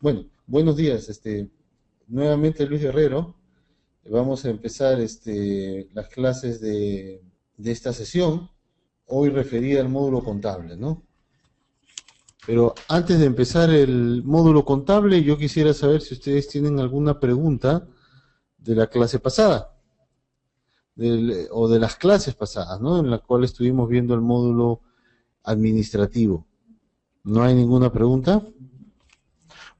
Bueno, buenos días, nuevamente Luis Guerrero. Vamos a empezar las clases de esta sesión, hoy referida al módulo contable, ¿no? Pero antes de empezar el módulo contable, yo quisiera saber si ustedes tienen alguna pregunta de la clase pasada, o de las clases pasadas, ¿no? En la cual estuvimos viendo el módulo administrativo. ¿No hay ninguna pregunta?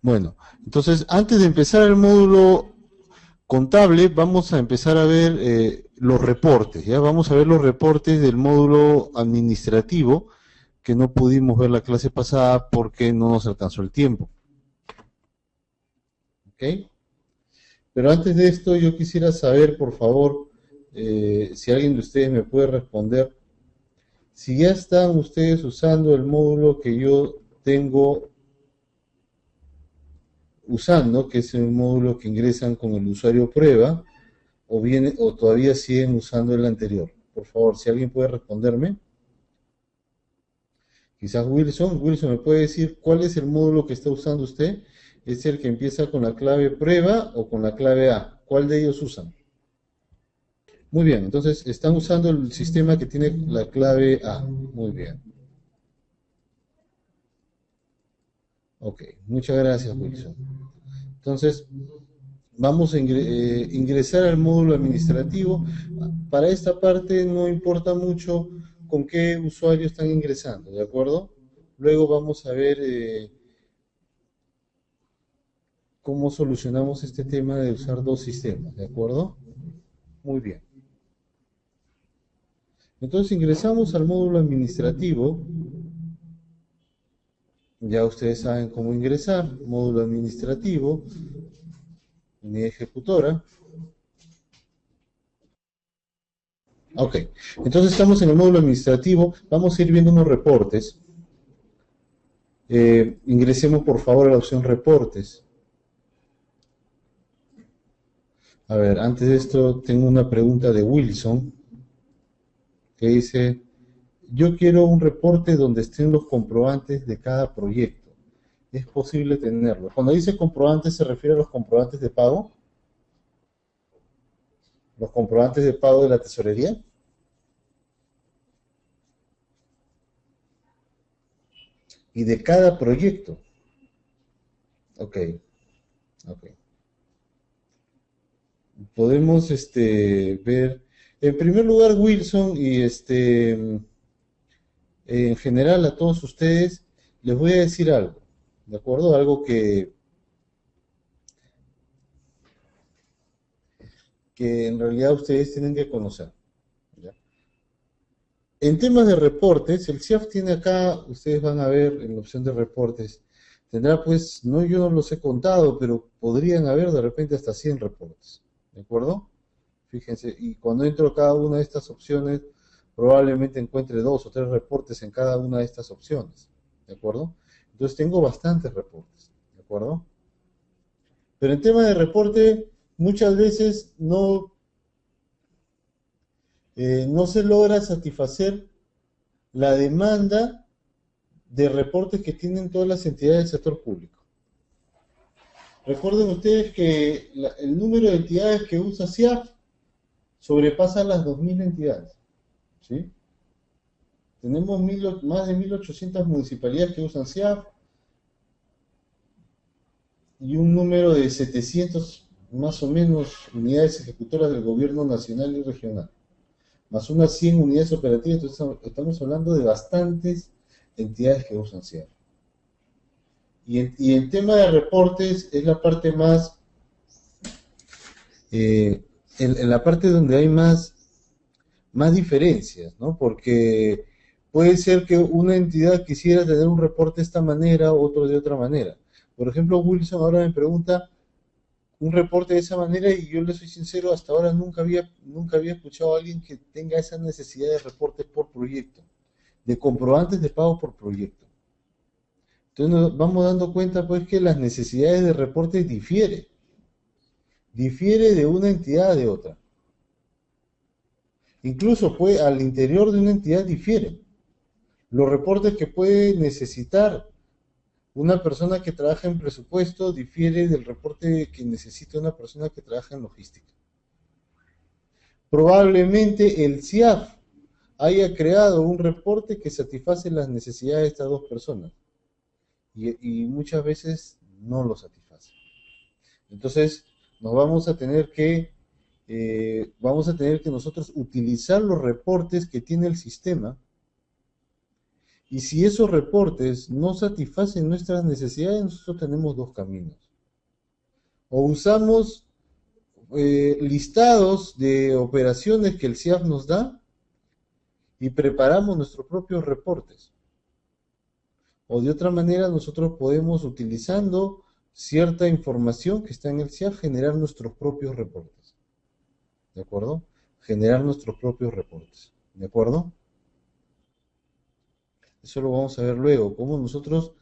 Bueno, entonces antes de empezar el módulo contable, vamos a empezar a ver los reportes, ¿ya? Vamos a ver los reportes del módulo administrativo, que no pudimos ver la clase pasada porque no nos alcanzó el tiempo, ¿ok? Pero antes de esto, yo quisiera saber, por favor, si alguien de ustedes me puede responder, si ya están ustedes usando el módulo que yo tengo usando, que es el módulo que ingresan con el usuario prueba, o todavía siguen usando el anterior. Por favor, si alguien puede responderme. Quizás Wilson, ¿me puede decir cuál es el módulo que está usando usted? ¿Es el que empieza con la clave prueba o con la clave A? ¿Cuál de ellos usan? Muy bien, entonces están usando el sistema que tiene la clave A. Muy bien. Ok, muchas gracias, Wilson. Entonces, vamos a ingresar al módulo administrativo. Para esta parte no importa mucho con qué usuario están ingresando, ¿de acuerdo? Luego vamos a ver cómo solucionamos este tema de usar dos sistemas, ¿de acuerdo? Muy bien. Entonces ingresamos al módulo administrativo. Ya ustedes saben cómo ingresar. Módulo administrativo, unidad ejecutora. Ok, entonces estamos en el módulo administrativo. Vamos a ir viendo unos reportes. Ingresemos por favor a la opción reportes. A ver, antes de esto tengo una pregunta de Wilson que dice, yo quiero un reporte donde estén los comprobantes de cada proyecto. ¿Es posible tenerlo? Cuando dice comprobantes, ¿se refiere a los comprobantes de pago? ¿Los comprobantes de pago de la tesorería? Y de cada proyecto. Ok, ok. Podemos ver, en primer lugar, Wilson, y en general a todos ustedes, les voy a decir algo, ¿de acuerdo? Algo que en realidad ustedes tienen que conocer. ¿Ya? En temas de reportes, el CIAF tiene acá, ustedes van a ver en la opción de reportes, tendrá pues, no, yo no los he contado, pero podrían haber de repente hasta 100 reportes, ¿de acuerdo? Fíjense, y cuando entro a cada una de estas opciones, probablemente encuentre 2 o 3 reportes en cada una de estas opciones, ¿de acuerdo? Entonces tengo bastantes reportes, ¿de acuerdo? Pero en tema de reporte, muchas veces no se logra satisfacer la demanda de reportes que tienen todas las entidades del sector público. Recuerden ustedes que el número de entidades que usa CIAF sobrepasa las 2.000 entidades, ¿sí? Tenemos más de 1.800 municipalidades que usan CIAF y un número de 700 más o menos unidades ejecutoras del gobierno nacional y regional, más unas 100 unidades operativas. Entonces estamos hablando de bastantes entidades que usan CIAF. Y el tema de reportes es la parte más, en la parte donde hay más diferencias, ¿no? Porque puede ser que una entidad quisiera tener un reporte de esta manera, otro de otra manera. Por ejemplo, Wilson ahora me pregunta un reporte de esa manera y yo le soy sincero, hasta ahora nunca había escuchado a alguien que tenga esa necesidad de reportes por proyecto, de comprobantes de pago por proyecto. Entonces nos vamos dando cuenta pues que las necesidades de reportes difiere de una entidad de otra. Incluso pues al interior de una entidad difieren. Los reportes que puede necesitar Una persona que trabaja en presupuesto difiere del reporte que necesita una persona que trabaja en logística. Probablemente el CIAF haya creado un reporte que satisface las necesidades de estas dos personas y muchas veces no lo satisface. Entonces, nos vamos a tener que nosotros utilizar los reportes que tiene el sistema, y si esos reportes no satisfacen nuestras necesidades, nosotros tenemos dos caminos. O usamos listados de operaciones que el CIAF nos da y preparamos nuestros propios reportes. O de otra manera, nosotros podemos, utilizando cierta información que está en el CIAF, generar nuestros propios reportes. ¿De acuerdo? Generar nuestros propios reportes. ¿De acuerdo? Eso lo vamos a ver luego, cómo nosotros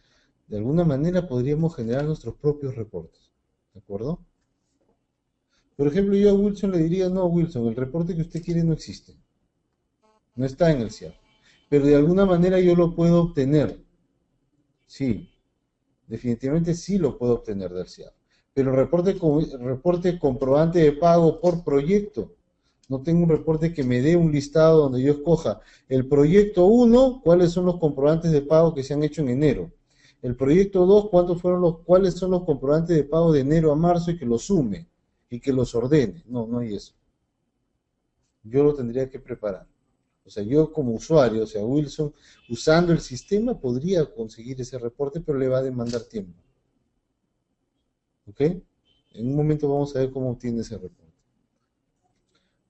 de alguna manera podríamos generar nuestros propios reportes. ¿De acuerdo? Por ejemplo, yo a Wilson le diría, no, Wilson, el reporte que usted quiere no existe. No está en el CIAF. Pero de alguna manera yo lo puedo obtener. Sí, definitivamente sí lo puedo obtener del CIAF. Pero reporte comprobante de pago por proyecto. No tengo un reporte que me dé un listado donde yo escoja el proyecto 1, cuáles son los comprobantes de pago que se han hecho en enero. El proyecto 2, cuáles son los comprobantes de pago de enero a marzo, y que los sume y que los ordene. No, no hay eso. Yo lo tendría que preparar. O sea, yo como usuario, o sea, Wilson, usando el sistema, podría conseguir ese reporte, pero le va a demandar tiempo. ¿Ok? En un momento vamos a ver cómo obtiene ese reporte.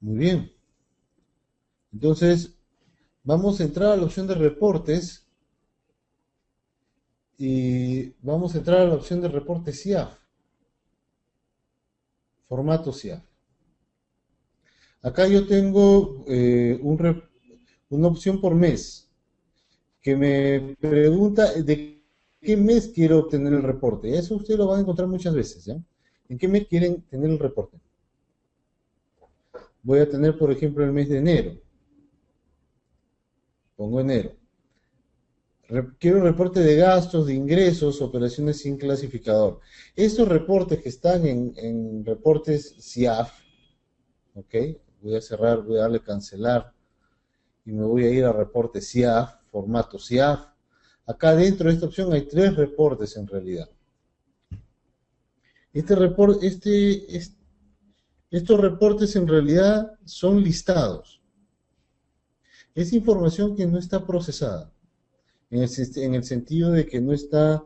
Muy bien. Entonces, vamos a entrar a la opción de reportes y vamos a entrar a la opción de reporte CIAF. Formato CIAF. Acá yo tengo una opción por mes que me pregunta de qué mes quiero obtener el reporte. Eso usted lo van a encontrar muchas veces, ¿ya? ¿En qué mes quieren tener el reporte? Voy a tener, por ejemplo, el mes de enero. Pongo enero. Quiero reporte de gastos, de ingresos, operaciones sin clasificador. Estos reportes que están en reportes CIAF, ¿ok? Voy a cerrar, voy a darle cancelar y me voy a ir a reporte CIAF, formato CIAF. Acá dentro de esta opción hay 3 reportes en realidad. Estos reportes en realidad son listados. Es información que no está procesada, en el sentido de que no está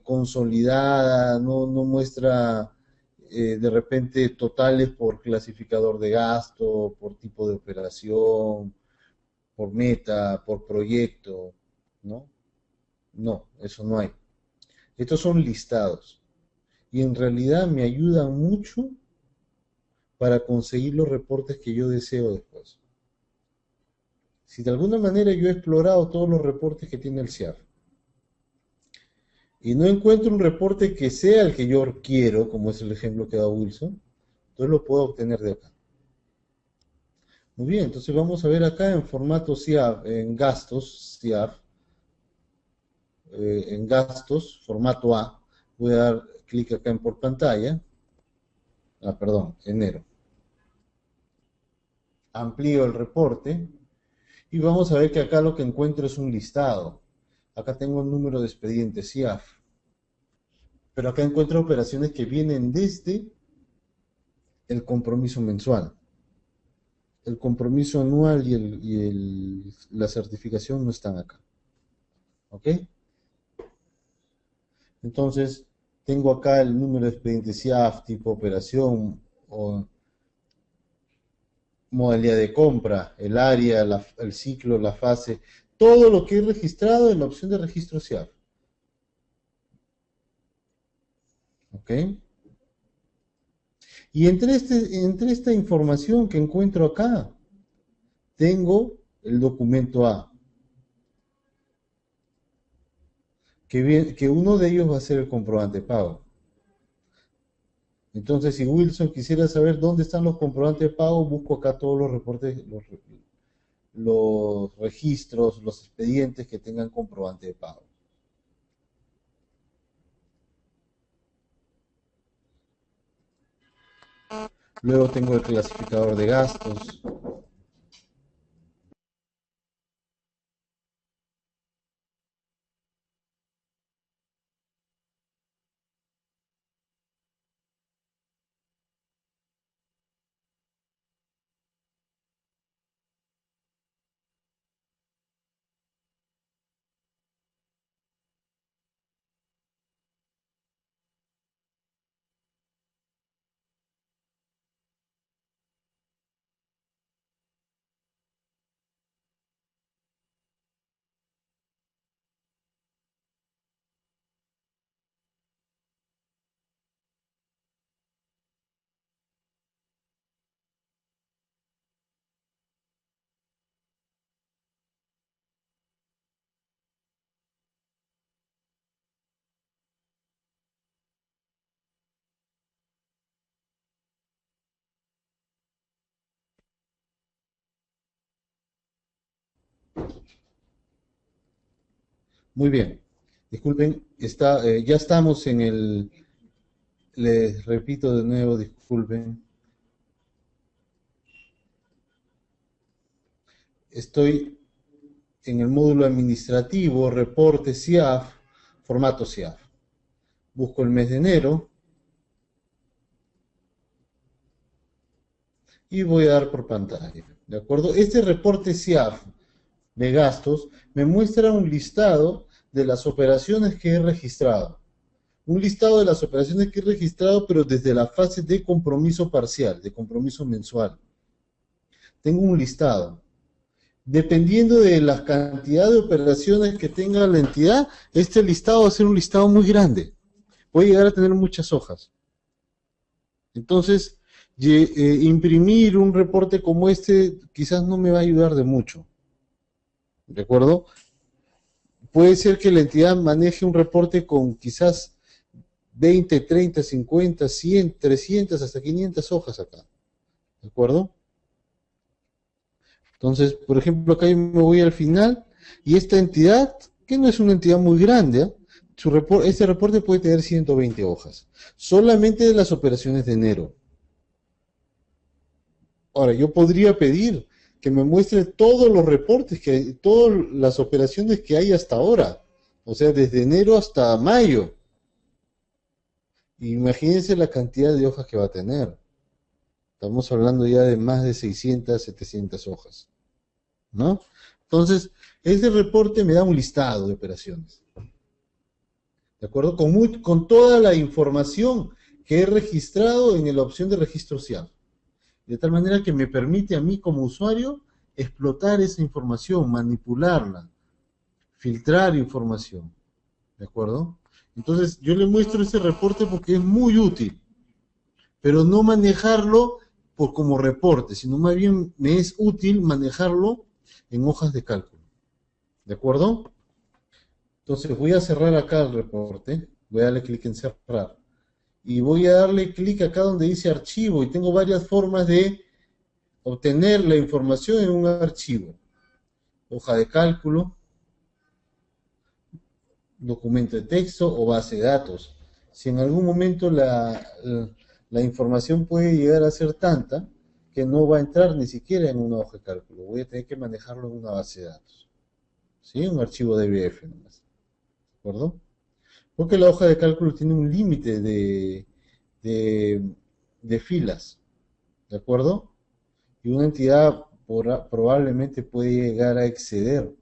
consolidada, no muestra de repente totales por clasificador de gasto, por tipo de operación, por meta, por proyecto, ¿no? No, eso no hay. Estos son listados y en realidad me ayudan mucho para conseguir los reportes que yo deseo después. Si de alguna manera yo he explorado todos los reportes que tiene el CIAF y no encuentro un reporte que sea el que yo quiero, como es el ejemplo que da Wilson, entonces lo puedo obtener de acá. Muy bien, entonces vamos a ver acá en formato CIAF, en gastos, CIAF, en gastos, formato A. Voy a dar clic acá en por pantalla. Perdón, enero. Amplío el reporte y vamos a ver que acá lo que encuentro es un listado. Acá tengo el número de expediente CIAF. Pero acá encuentro operaciones que vienen desde el compromiso mensual. El compromiso anual y la certificación no están acá. ¿Ok? Entonces, tengo acá el número de expediente CIAF, tipo operación o modalidad de compra, el área, el ciclo, la fase, todo lo que he registrado en la opción de registro CIAF. ¿Ok? Y entre esta información que encuentro acá, tengo el documento A, que uno de ellos va a ser el comprobante de pago. Entonces, si Wilson quisiera saber dónde están los comprobantes de pago, busco acá todos los reportes, los registros, los expedientes que tengan comprobante de pago. Luego tengo el clasificador de gastos. Muy bien. Disculpen, ya estamos en el, les repito de nuevo, disculpen. Estoy en el módulo administrativo, reporte CIAF, formato CIAF. Busco el mes de enero y voy a dar por pantalla. ¿De acuerdo? Este reporte CIAF de gastos me muestra un listado de las operaciones que he registrado. Un listado de las operaciones que he registrado, pero desde la fase de compromiso parcial, de compromiso mensual. Tengo un listado. Dependiendo de la cantidad de operaciones que tenga la entidad, este listado va a ser un listado muy grande. Puede llegar a tener muchas hojas. Entonces, imprimir un reporte como este quizás no me va a ayudar de mucho. ¿De acuerdo? Puede ser que la entidad maneje un reporte con quizás 20, 30, 50, 100, 300, hasta 500 hojas acá. ¿De acuerdo? Entonces, por ejemplo, acá yo me voy al final y esta entidad, que no es una entidad muy grande, ¿eh? Este reporte puede tener 120 hojas, solamente de las operaciones de enero. Ahora, yo podría pedir que me muestre todos los reportes, todas las operaciones que hay hasta ahora, o sea, desde enero hasta mayo. Imagínense la cantidad de hojas que va a tener. Estamos hablando ya de más de 600, 700 hojas, ¿no? Entonces, este reporte me da un listado de operaciones, ¿de acuerdo? Con toda la información que he registrado en la opción de registro social, de tal manera que me permite a mí como usuario explotar esa información, manipularla, filtrar información, ¿de acuerdo? Entonces, yo le muestro ese reporte porque es muy útil, pero no manejarlo como reporte, sino más bien me es útil manejarlo en hojas de cálculo, ¿de acuerdo? Entonces voy a cerrar acá el reporte, voy a darle clic en cerrar y voy a darle clic acá donde dice archivo y tengo varias formas de obtener la información en un archivo. Hoja de cálculo, documento de texto o base de datos. Si en algún momento la información puede llegar a ser tanta que no va a entrar ni siquiera en una hoja de cálculo, voy a tener que manejarlo en una base de datos. ¿Sí? Un archivo DBF nomás. ¿De acuerdo? Porque la hoja de cálculo tiene un límite de filas. ¿De acuerdo? Y una entidad probablemente puede llegar a exceder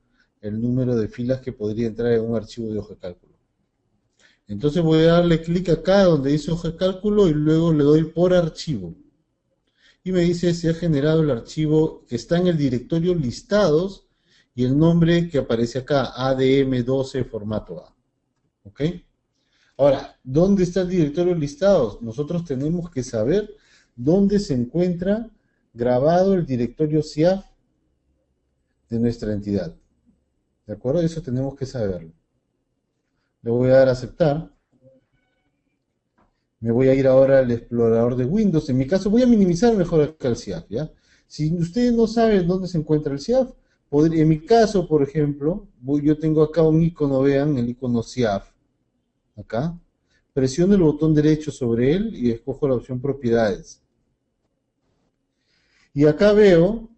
el número de filas que podría entrar en un archivo de hoja de cálculo. Entonces voy a darle clic acá donde dice hoja de cálculo y luego le doy por archivo. Y me dice si ha generado el archivo que está en el directorio listados y el nombre que aparece acá, ADM12 formato A. ¿Ok? Ahora, ¿dónde está el directorio listados? Nosotros tenemos que saber dónde se encuentra grabado el directorio CIAF de nuestra entidad. ¿De acuerdo? Eso tenemos que saberlo. Le voy a dar a aceptar. Me voy a ir ahora al explorador de Windows. En mi caso voy a minimizar mejor acá el CIAF, ¿ya? Si ustedes no saben dónde se encuentra el CIAF, en mi caso, por ejemplo, yo tengo acá un icono, vean, el icono CIAF, acá. Presiono el botón derecho sobre él y escojo la opción propiedades. Y acá veo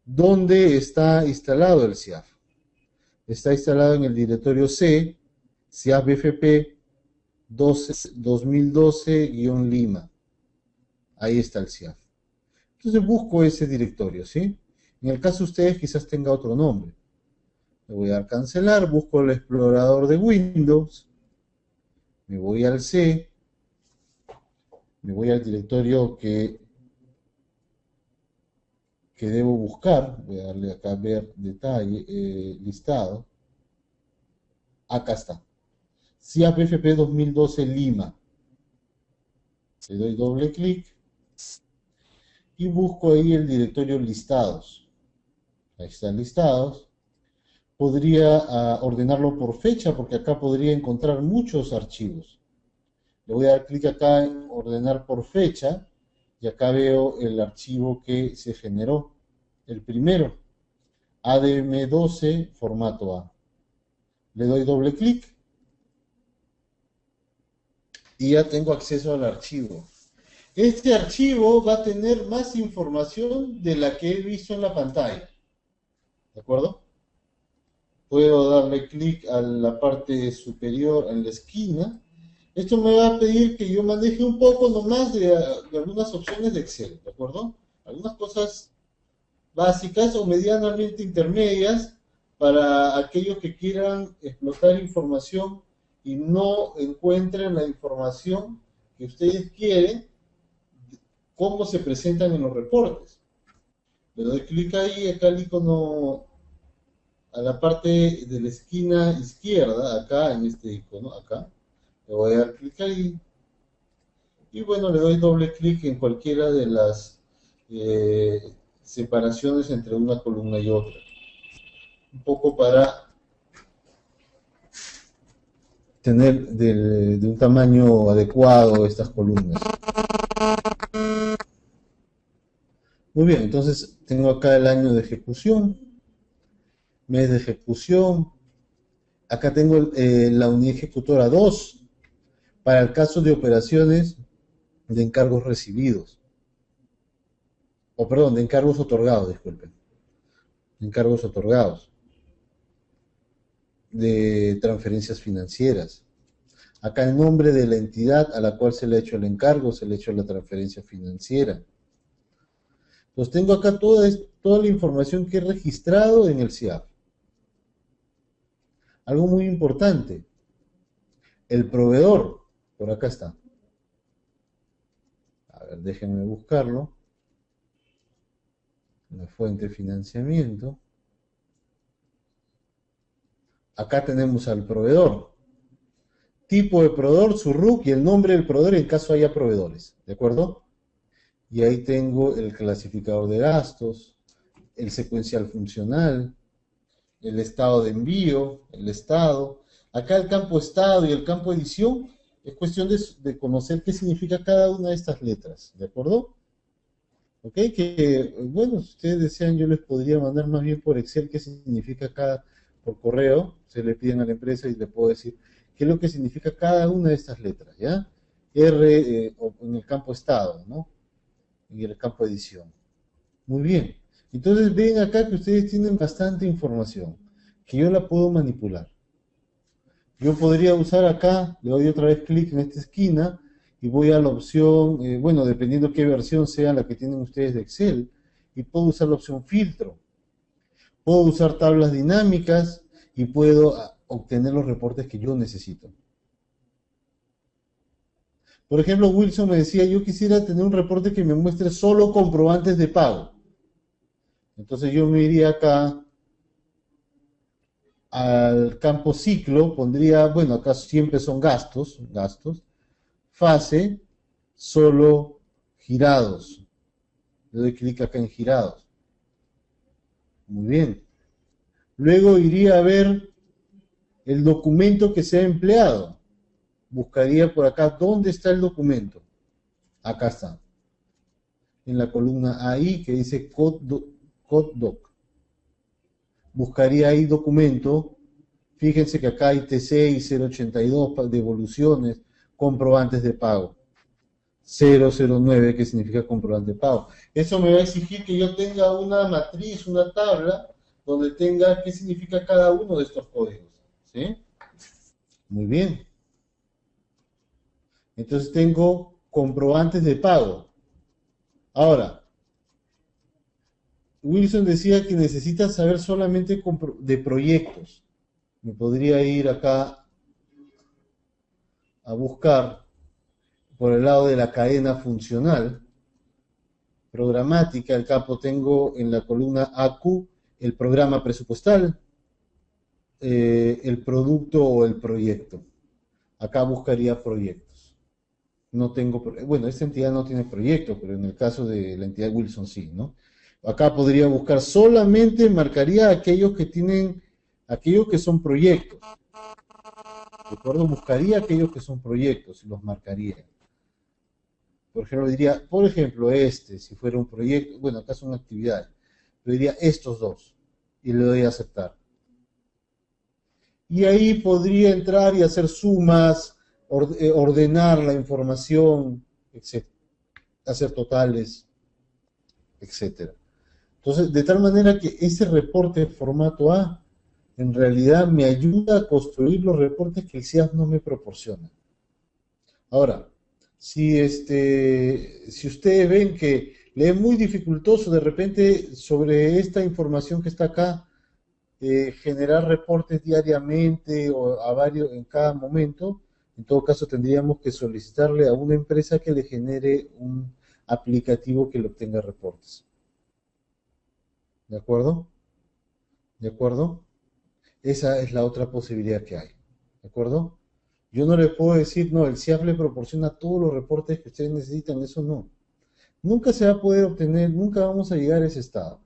dónde está instalado el CIAF. Está instalado en el directorio C, CIAF BFP 2012-Lima. Ahí está el CIAF. Entonces busco ese directorio, ¿sí? En el caso de ustedes quizás tenga otro nombre. Le voy a dar cancelar, busco el explorador de Windows, me voy al C, me voy al directorio que debo buscar, voy a darle acá a ver detalle, listado, acá está, CIAP FP 2012 Lima, le doy doble clic y busco ahí el directorio listados, ahí están listados, podría ordenarlo por fecha porque acá podría encontrar muchos archivos. Le voy a dar clic acá en ordenar por fecha y acá veo el archivo que se generó, el primero, ADM12 formato A. Le doy doble clic y ya tengo acceso al archivo. Este archivo va a tener más información de la que he visto en la pantalla. ¿De acuerdo? Puedo darle clic a la parte superior, en la esquina. Esto me va a pedir que yo maneje un poco nomás de algunas opciones de Excel, ¿de acuerdo? Algunas cosas básicas o medianamente intermedias para aquellos que quieran explotar información y no encuentren la información que ustedes quieren, cómo se presentan en los reportes. Le doy clic ahí, acá el icono a la parte de la esquina izquierda, acá en este icono, acá, le voy a dar clic ahí y bueno, le doy doble clic en cualquiera de las separaciones entre una columna y otra. Un poco para tener de un tamaño adecuado estas columnas. Muy bien, entonces tengo acá el año de ejecución, mes de ejecución, acá tengo la unidad ejecutora 2 para el caso de operaciones de encargos recibidos, o perdón, de encargos otorgados, disculpen, encargos otorgados, de transferencias financieras. Acá el nombre de la entidad a la cual se le ha hecho el encargo, se le ha hecho la transferencia financiera. Entonces tengo acá toda la información que he registrado en el CIAF. Algo muy importante, el proveedor, por acá está. A ver, déjenme buscarlo. La fuente de financiamiento. Acá tenemos al proveedor. Tipo de proveedor, su RUC y el nombre del proveedor en caso haya proveedores. ¿De acuerdo? Y ahí tengo el clasificador de gastos, el secuencial funcional, el estado de envío, el estado. Acá el campo estado y el campo edición es cuestión de conocer qué significa cada una de estas letras. ¿De acuerdo? Ok, que bueno, si ustedes desean yo les podría mandar más bien por Excel qué significa por correo, se le piden a la empresa y le puedo decir qué es lo que significa cada una de estas letras, ¿ya? En el campo estado, ¿no? En el campo edición. Muy bien. Entonces ven acá que ustedes tienen bastante información, que yo la puedo manipular. Yo podría usar acá, le doy otra vez clic en esta esquina, y voy a la opción, bueno, dependiendo qué versión sea la que tienen ustedes de Excel, y puedo usar la opción filtro. Puedo usar tablas dinámicas y puedo obtener los reportes que yo necesito. Por ejemplo, Wilson me decía, yo quisiera tener un reporte que me muestre solo comprobantes de pago. Entonces yo me iría acá al campo ciclo, pondría, bueno, acá siempre son gastos, fase, solo girados. Le doy clic acá en girados. Muy bien. Luego iría a ver el documento que se ha empleado. Buscaría por acá, ¿dónde está el documento? Acá está. En la columna AI que dice CodeDoc. Buscaría ahí documento. Fíjense que acá hay TC y 082 devoluciones, comprobantes de pago. 009, que significa comprobante de pago. Eso me va a exigir que yo tenga una matriz, una tabla, donde tenga qué significa cada uno de estos códigos. ¿Sí? Muy bien. Entonces tengo comprobantes de pago. Ahora, Wilson decía que necesita saber solamente de proyectos. Me podría ir acá a buscar por el lado de la cadena funcional, programática, el capo tengo en la columna AQ el programa presupuestal, el producto o el proyecto. Acá buscaría proyectos. No tengo, bueno, esta entidad no tiene proyecto, pero en el caso de la entidad Wilson sí, ¿no? Acá podría buscar solamente, marcaría aquellos que tienen, aquellos que son proyectos. ¿De acuerdo? Buscaría aquellos que son proyectos y los marcaría. Por ejemplo, diría, por ejemplo, si fuera un proyecto, bueno, acá son actividades, pero diría estos dos y le doy a aceptar. Y ahí podría entrar y hacer sumas, ordenar la información, etc., hacer totales, etcétera. Entonces, de tal manera que ese reporte de formato A en realidad me ayuda a construir los reportes que el CIAF no me proporciona. Ahora, si ustedes ven que le es muy dificultoso de repente sobre esta información que está acá, generar reportes diariamente o a varios en cada momento, en todo caso tendríamos que solicitarle a una empresa que le genere un aplicativo que le obtenga reportes. ¿De acuerdo? ¿De acuerdo? Esa es la otra posibilidad que hay. ¿De acuerdo? Yo no le puedo decir, no, el CIAF le proporciona todos los reportes que ustedes necesitan, eso no. Nunca se va a poder obtener, nunca vamos a llegar a ese estado.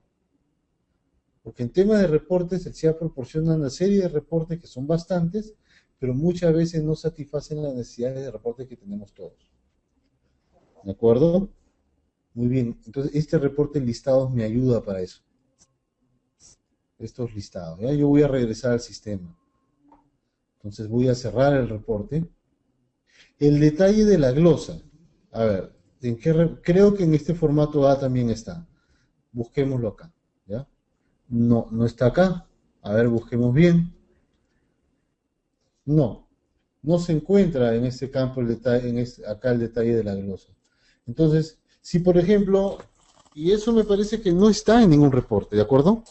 Porque en tema de reportes, el CIAF proporciona una serie de reportes que son bastantes, pero muchas veces no satisfacen las necesidades de reportes que tenemos todos. ¿De acuerdo? Muy bien. Entonces, este reporte listados me ayuda para eso. Estos listados. ¿Ya? Yo voy a regresar al sistema. Entonces voy a cerrar el reporte. El detalle de la glosa. A ver, creo que en este formato A también está. Busquémoslo acá. ¿Ya? No, no está acá. A ver, busquemos bien. No, no se encuentra en este campo el detalle, acá el detalle de la glosa. Entonces, si por ejemplo, y eso me parece que no está en ningún reporte, ¿de acuerdo?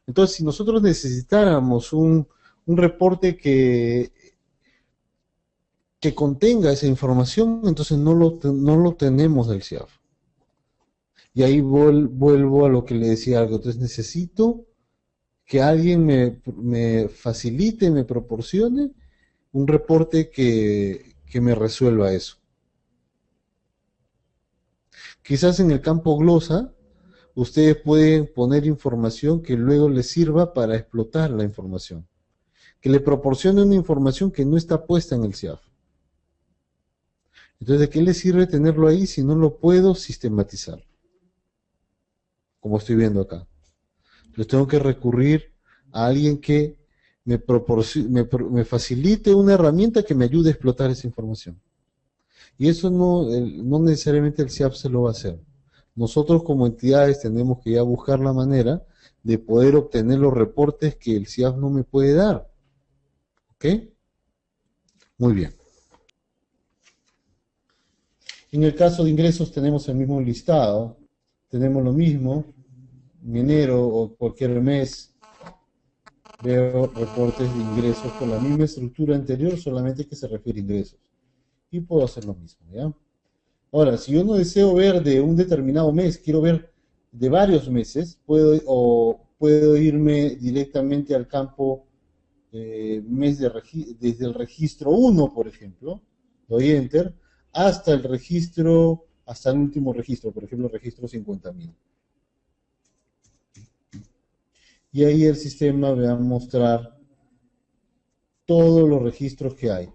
Entonces, si nosotros necesitáramos un reporte que contenga esa información, entonces no lo tenemos del CIAF. Y ahí vuelvo a lo que le decía algo. Entonces necesito que alguien me facilite, me proporcione un reporte que me resuelva eso. Quizás en el campo glosa, ustedes pueden poner información que luego les sirva para explotar la información. Que le proporcione una información que no está puesta en el CIAF. Entonces, ¿de qué le sirve tenerlo ahí si no lo puedo sistematizar? Como estoy viendo acá. Entonces tengo que recurrir a alguien que me facilite una herramienta que me ayude a explotar esa información. Y eso no necesariamente el CIAF se lo va a hacer. Nosotros como entidades tenemos que ya buscar la manera de poder obtener los reportes que el CIAF no me puede dar. ¿Ok? Muy bien. En el caso de ingresos tenemos el mismo listado. Tenemos lo mismo. En enero o cualquier mes veo reportes de ingresos con la misma estructura anterior, solamente que se refiere a ingresos. Y puedo hacer lo mismo, ¿ya? Ahora, si yo no deseo ver de un determinado mes, quiero ver de varios meses, puedo irme directamente al campo desde el registro 1, por ejemplo, doy Enter, hasta el último registro, por ejemplo, el registro 50.000. Y ahí el sistema me va a mostrar todos los registros que hay.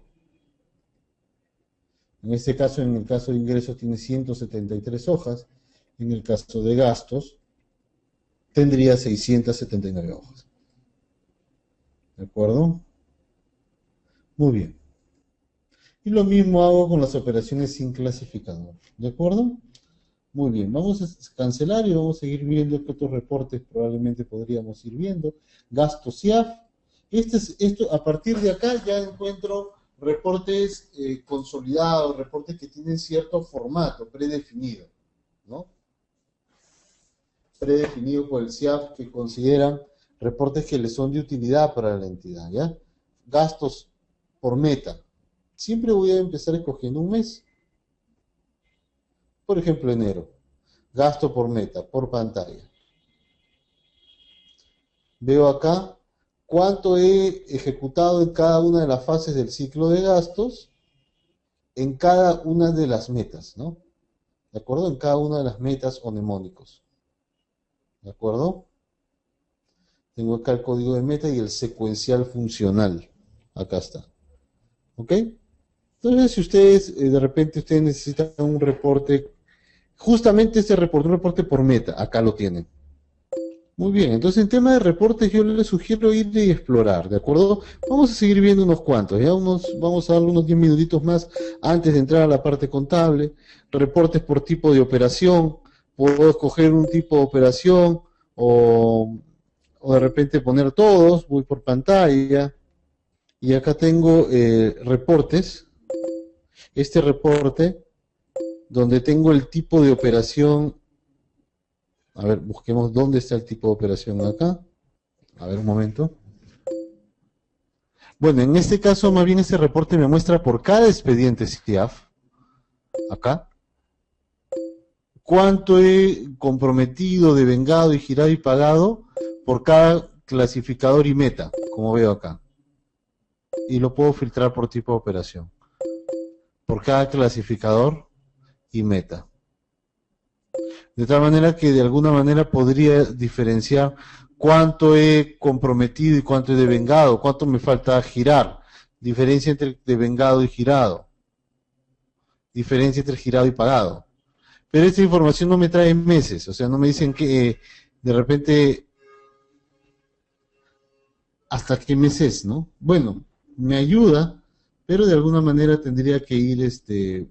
En este caso, en el caso de ingresos tiene 173 hojas, en el caso de gastos tendría 679 hojas. ¿De acuerdo? Muy bien. Y lo mismo hago con las operaciones sin clasificador. ¿De acuerdo? Muy bien, vamos a cancelar y vamos a seguir viendo qué otros reportes probablemente podríamos ir viendo. Gasto CIAF. Esto, a partir de acá ya encuentro reportes consolidados, reportes que tienen cierto formato predefinido, ¿no? Predefinido por el CIAF, que consideran reportes que le son de utilidad para la entidad, ¿ya? Gastos por meta. Siempre voy a empezar escogiendo un mes. Por ejemplo, enero. Gasto por meta, por pantalla. Veo acá cuánto he ejecutado en cada una de las fases del ciclo de gastos, en cada una de las metas, ¿no? ¿De acuerdo? En cada una de las metas o mnemónicos. ¿De acuerdo? Tengo acá el código de meta y el secuencial funcional. Acá está. ¿Ok? Entonces, si ustedes, de repente, ustedes necesitan un reporte, justamente este reporte, un reporte por meta, acá lo tienen. Muy bien, entonces en tema de reportes yo les sugiero ir y explorar, ¿de acuerdo? Vamos a seguir viendo unos cuantos, ya vamos a darle unos 10 minutitos más antes de entrar a la parte contable. Reportes por tipo de operación, puedo escoger un tipo de operación o de repente poner todos, voy por pantalla y acá tengo reportes. Este reporte donde tengo el tipo de operación. A ver, busquemos dónde está el tipo de operación acá. A ver, un momento. Bueno, en este caso, más bien este reporte me muestra por cada expediente CIAF, acá, cuánto he comprometido, devengado y girado y pagado por cada clasificador y meta, como veo acá. Y lo puedo filtrar por tipo de operación. Por cada clasificador y meta. De tal manera que de alguna manera podría diferenciar cuánto he comprometido y cuánto he devengado, cuánto me falta girar, diferencia entre devengado y girado, diferencia entre girado y pagado. Pero esta información no me trae meses, o sea, no me dicen que de repente hasta qué mes es, ¿no? Bueno, me ayuda, pero de alguna manera tendría que ir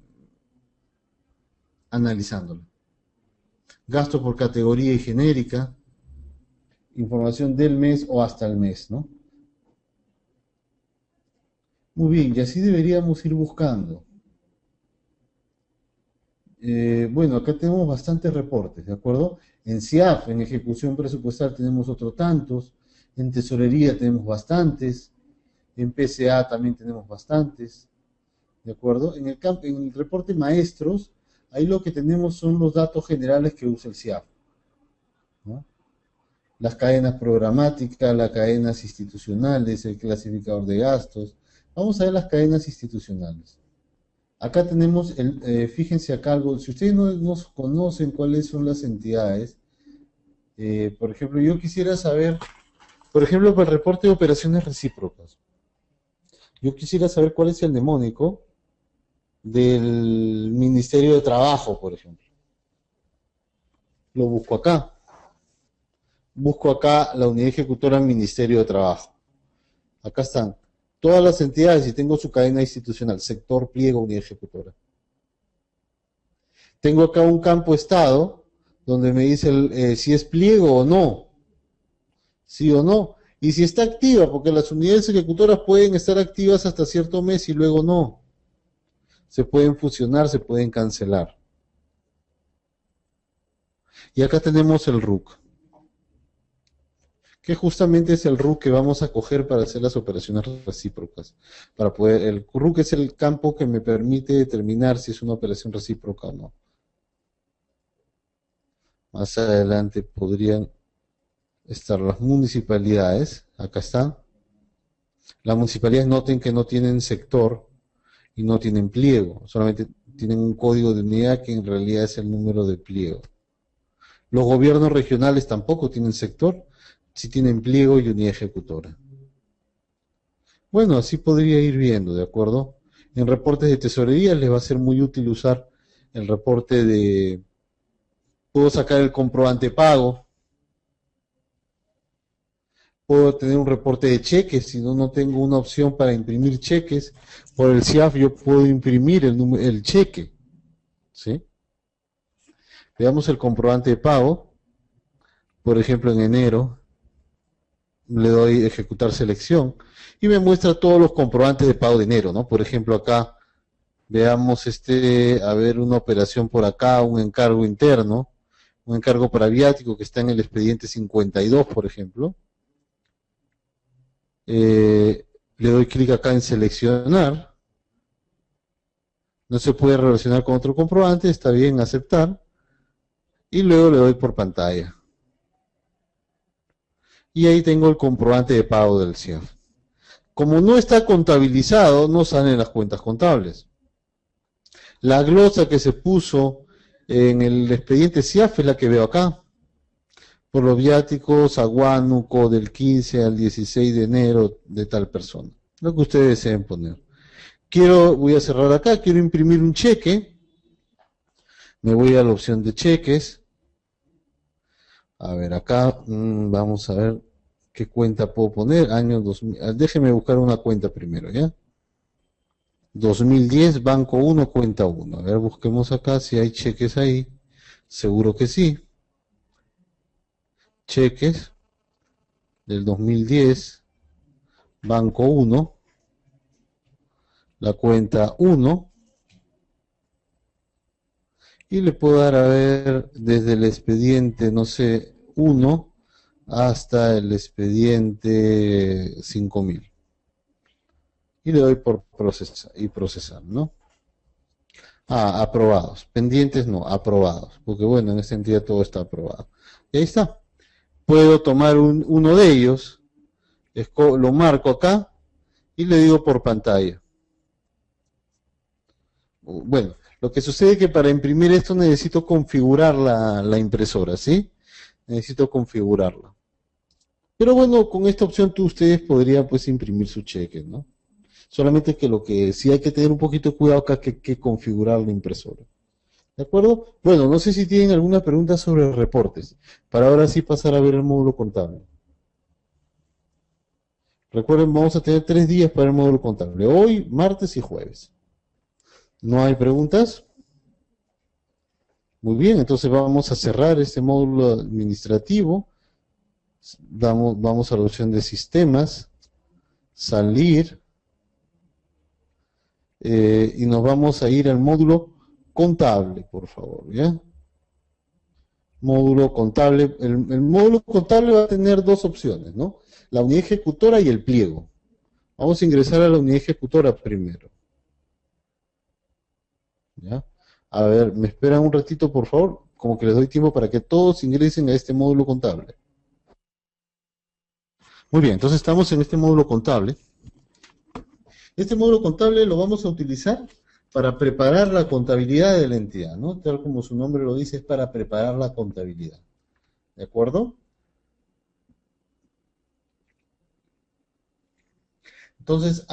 analizándolo. Gasto por categoría y genérica, información del mes o hasta el mes, ¿no? Muy bien, y así deberíamos ir buscando. Bueno, acá tenemos bastantes reportes, ¿de acuerdo? En CIAF, en ejecución presupuestal, tenemos otros tantos. En tesorería tenemos bastantes. En PCA también tenemos bastantes, ¿de acuerdo? En el reporte maestros, ahí lo que tenemos son los datos generales que usa el CIAF, ¿no? Las cadenas programáticas, las cadenas institucionales, el clasificador de gastos. Vamos a ver las cadenas institucionales. Acá tenemos, fíjense acá algo, si ustedes no conocen cuáles son las entidades, por ejemplo, yo quisiera saber, por ejemplo, para el reporte de operaciones recíprocas, yo quisiera saber cuál es el mnemónico del Ministerio de Trabajo, por ejemplo. Lo busco acá. Busco acá la unidad ejecutora del Ministerio de Trabajo. Acá están todas las entidades y tengo su cadena institucional, sector, pliego, unidad ejecutora. Tengo acá un campo estado donde me dice si es pliego o no, sí o no, y si está activa, porque las unidades ejecutoras pueden estar activas hasta cierto mes y luego no. Se pueden fusionar, se pueden cancelar. Y acá tenemos el RUC, que justamente es el RUC que vamos a coger para hacer las operaciones recíprocas. El RUC es el campo que me permite determinar si es una operación recíproca o no. Más adelante podrían estar las municipalidades, acá está. Las municipalidades, noten que no tienen sector y no tienen pliego, solamente tienen un código de unidad que en realidad es el número de pliego. Los gobiernos regionales tampoco tienen sector, sí tienen pliego y unidad ejecutora. Bueno, así podría ir viendo, ¿de acuerdo? En reportes de tesorería les va a ser muy útil usar el reporte de... Puedo sacar el comprobante pago. Puedo tener un reporte de cheques, si no tengo una opción para imprimir cheques. Por el CIAF yo puedo imprimir el cheque, ¿sí? Veamos el comprobante de pago. Por ejemplo, en enero le doy ejecutar selección y me muestra todos los comprobantes de pago de enero, ¿no? Por ejemplo, acá veamos a ver una operación por acá, un encargo interno, un encargo para viático que está en el expediente 52, por ejemplo. Le doy clic acá en seleccionar. No se puede relacionar con otro comprobante, está bien, aceptar. Y luego le doy por pantalla. Y ahí tengo el comprobante de pago del CIAF. Como no está contabilizado, no salen las cuentas contables. La glosa que se puso en el expediente CIAF es la que veo acá. Por los viáticos a Huánuco del 15 al 16 de enero de tal persona. Lo que ustedes deseen poner. Voy a cerrar acá, quiero imprimir un cheque. Me voy a la opción de cheques. A ver, acá vamos a ver qué cuenta puedo poner. Año 2000. Déjeme buscar una cuenta primero, ¿ya? 2010, Banco 1, cuenta 1. A ver, busquemos acá si hay cheques ahí. Seguro que sí. Cheques del 2010, Banco 1, la cuenta 1. Y le puedo dar a ver desde el expediente, no sé, 1 hasta el expediente 5000. Y le doy por procesar, ¿no? Aprobados. Pendientes no, aprobados. Porque bueno, en esta entidad todo está aprobado. Y ahí está. Puedo tomar uno de ellos, lo marco acá y le digo por pantalla. Bueno, lo que sucede es que para imprimir esto necesito configurar la impresora, ¿sí? Necesito configurarla. Pero bueno, con esta opción ustedes podrían pues imprimir su cheque, ¿no? Solamente que lo que sí hay que tener un poquito de cuidado acá que configurar la impresora. ¿De acuerdo? Bueno, no sé si tienen alguna pregunta sobre reportes. Para ahora sí pasar a ver el módulo contable. Recuerden, vamos a tener 3 días para el módulo contable. Hoy, martes y jueves. ¿No hay preguntas? Muy bien, entonces vamos a cerrar este módulo administrativo. Vamos a la opción de sistemas, salir, y nos vamos a ir al módulo contable, por favor, ¿ya? Módulo contable. El módulo contable va a tener dos opciones, ¿no? La unidad ejecutora y el pliego. Vamos a ingresar a la unidad ejecutora primero. ¿Ya? A ver, me esperan un ratito, por favor, como que les doy tiempo para que todos ingresen a este módulo contable. Muy bien, entonces estamos en este módulo contable. Este módulo contable lo vamos a utilizar para preparar la contabilidad de la entidad, ¿no? Tal como su nombre lo dice, es para preparar la contabilidad. ¿De acuerdo? Entonces,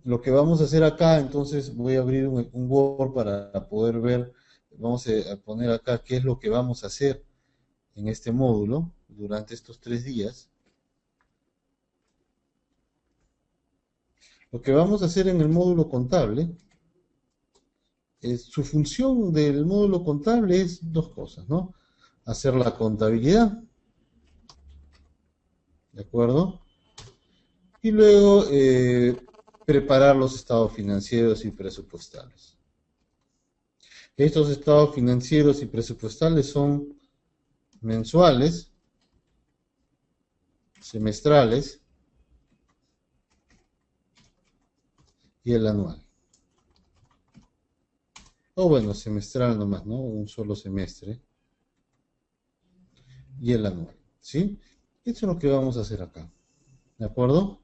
lo que vamos a hacer acá, entonces voy a abrir un Word para poder ver, vamos a poner acá qué es lo que vamos a hacer en este módulo durante estos 3 días. Lo que vamos a hacer en el módulo contable, su función del módulo contable es dos cosas, ¿no? Hacer la contabilidad, ¿de acuerdo? Y luego preparar los estados financieros y presupuestales. Estos estados financieros y presupuestales son mensuales, semestrales y el anual. O bueno, semestral nomás, ¿no? Un solo semestre. Y el anual, ¿sí? Esto es lo que vamos a hacer acá. ¿De acuerdo?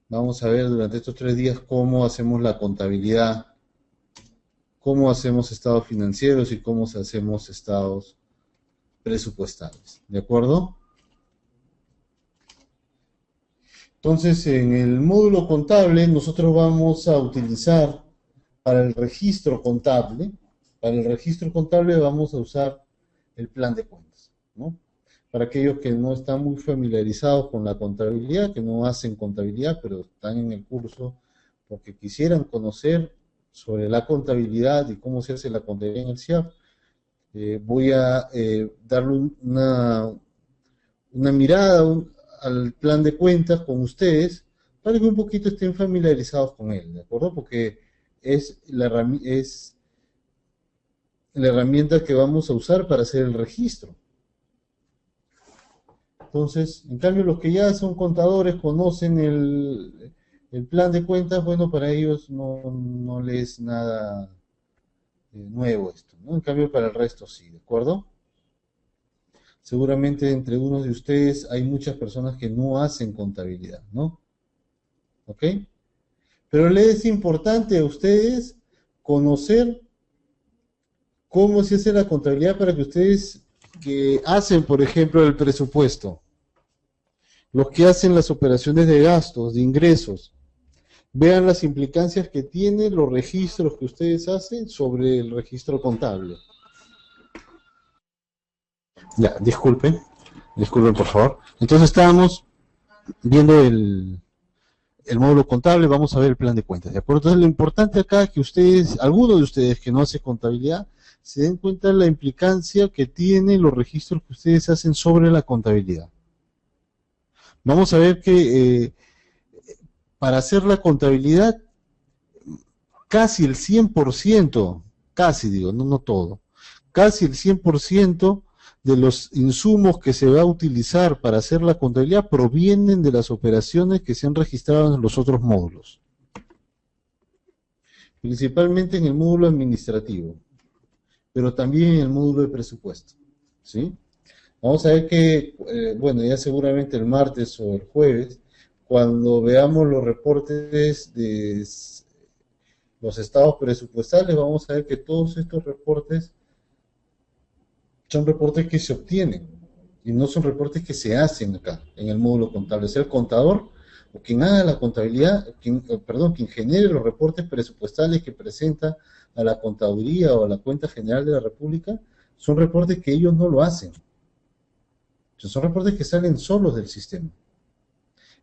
Vamos a ver durante estos 3 días cómo hacemos la contabilidad, cómo hacemos estados financieros y cómo hacemos estados presupuestales. ¿De acuerdo? Entonces, en el módulo contable, nosotros vamos a utilizar para el registro contable, vamos a usar el plan de cuentas, ¿no? para aquellos que no están muy familiarizados con la contabilidad, que no hacen contabilidad, pero están en el curso porque quisieran conocer sobre la contabilidad y cómo se hace la contabilidad en el CIAF. Voy a darle una mirada al plan de cuentas con ustedes para que un poquito estén familiarizados con él, ¿de acuerdo? Porque es la herramienta que vamos a usar para hacer el registro. Entonces, en cambio, los que ya son contadores, conocen el plan de cuentas, bueno, para ellos no les es nada nuevo esto, ¿no? En cambio, para el resto sí, ¿de acuerdo? Seguramente entre unos de ustedes hay muchas personas que no hacen contabilidad, ¿no? ¿Ok? Pero les es importante a ustedes conocer cómo se hace la contabilidad para que ustedes que hacen, por ejemplo, el presupuesto, los que hacen las operaciones de gastos, de ingresos, vean las implicancias que tienen los registros que ustedes hacen sobre el registro contable. Ya, disculpen por favor. Entonces estábamos viendo el módulo contable, vamos a ver el plan de cuentas, ¿de acuerdo? Entonces lo importante acá es que ustedes, algunos de ustedes que no hacen contabilidad, se den cuenta de la implicancia que tienen los registros que ustedes hacen sobre la contabilidad. Vamos a ver que para hacer la contabilidad, casi el 100%, casi digo, no todo, casi el 100% de los insumos que se va a utilizar para hacer la contabilidad provienen de las operaciones que se han registrado en los otros módulos, principalmente en el módulo administrativo, pero también en el módulo de presupuesto, ¿sí? Vamos a ver que, bueno, ya seguramente el martes o el jueves, cuando veamos los reportes de los estados presupuestales, vamos a ver que todos estos reportes son reportes que se obtienen y no son reportes que se hacen acá en el módulo contable. O sea, el contador o quien haga la contabilidad, quien genere los reportes presupuestales que presenta a la contaduría o a la cuenta general de la República, son reportes que ellos no lo hacen. O sea, son reportes que salen solos del sistema,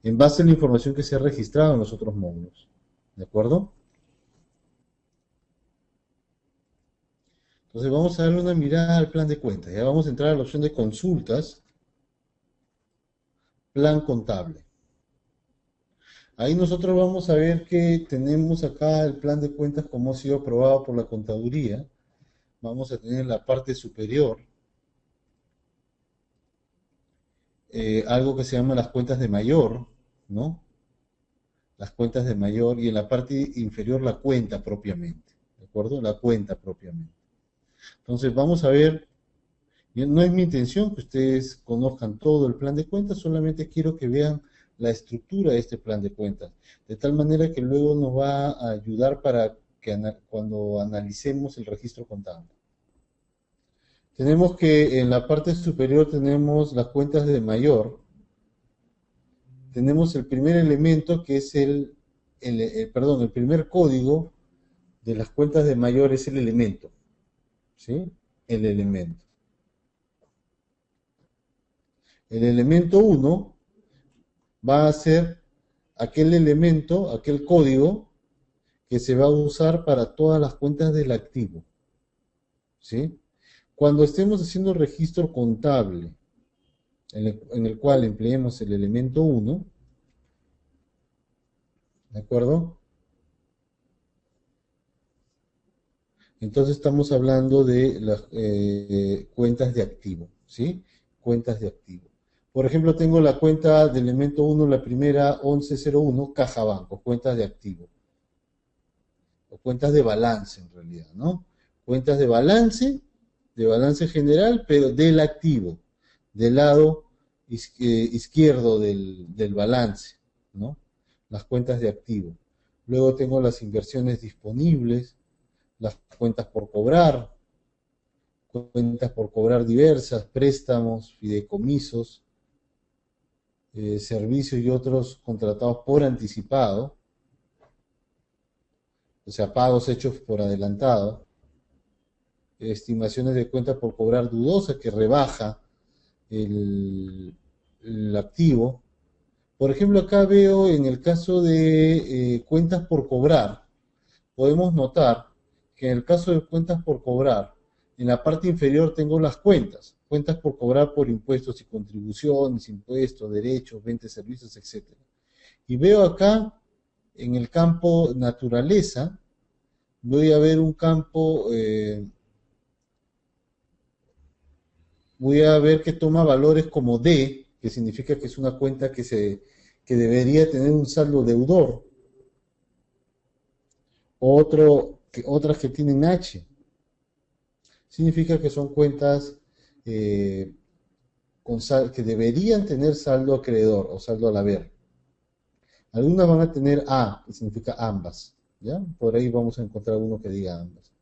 en base a la información que se ha registrado en los otros módulos. ¿De acuerdo? Entonces vamos a darle una mirada al plan de cuentas. Ya vamos a entrar a la opción de consultas, plan contable. Ahí nosotros vamos a ver que tenemos acá el plan de cuentas como ha sido aprobado por la contaduría. Vamos a tener en la parte superior algo que se llama las cuentas de mayor, ¿no? Las cuentas de mayor y en la parte inferior la cuenta propiamente, ¿de acuerdo? La cuenta propiamente. Entonces vamos a ver, no es mi intención que ustedes conozcan todo el plan de cuentas, solamente quiero que vean la estructura de este plan de cuentas, de tal manera que luego nos va a ayudar para que cuando analicemos el registro contable. Tenemos que en la parte superior tenemos las cuentas de mayor, tenemos el primer elemento que es el primer código de las cuentas de mayor es el elemento, ¿sí? El elemento. El elemento 1 va a ser aquel elemento, aquel código que se va a usar para todas las cuentas del activo, ¿sí? Cuando estemos haciendo registro contable, en el cual empleemos el elemento 1, ¿de acuerdo? Entonces estamos hablando de las cuentas de activo, ¿sí? Cuentas de activo. Por ejemplo, tengo la cuenta de elemento 1, la primera 1101, Caja Banco, cuentas de activo. O cuentas de balance en realidad, ¿no? Cuentas de balance general, pero del activo, del lado izquierdo del balance, ¿no? Las cuentas de activo. Luego tengo las inversiones disponibles, las cuentas por cobrar diversas, préstamos, fideicomisos, servicios y otros contratados por anticipado, o sea, pagos hechos por adelantado, estimaciones de cuentas por cobrar dudosa que rebaja el, el activo. Por ejemplo, acá veo en el caso de cuentas por cobrar, podemos notar que en el caso de cuentas por cobrar, en la parte inferior tengo las cuentas por cobrar por impuestos y contribuciones, impuestos, derechos, ventas, servicios, etcétera. Y veo acá en el campo naturaleza, voy a ver un campo, voy a ver que toma valores como D, que significa que es una cuenta que debería tener un saldo deudor, otras que tienen H, significa que son cuentas eh, que deberían tener saldo acreedor o saldo al haber. Algunas van a tener A, que significa ambas, ¿ya? Por ahí vamos a encontrar uno que diga ambas.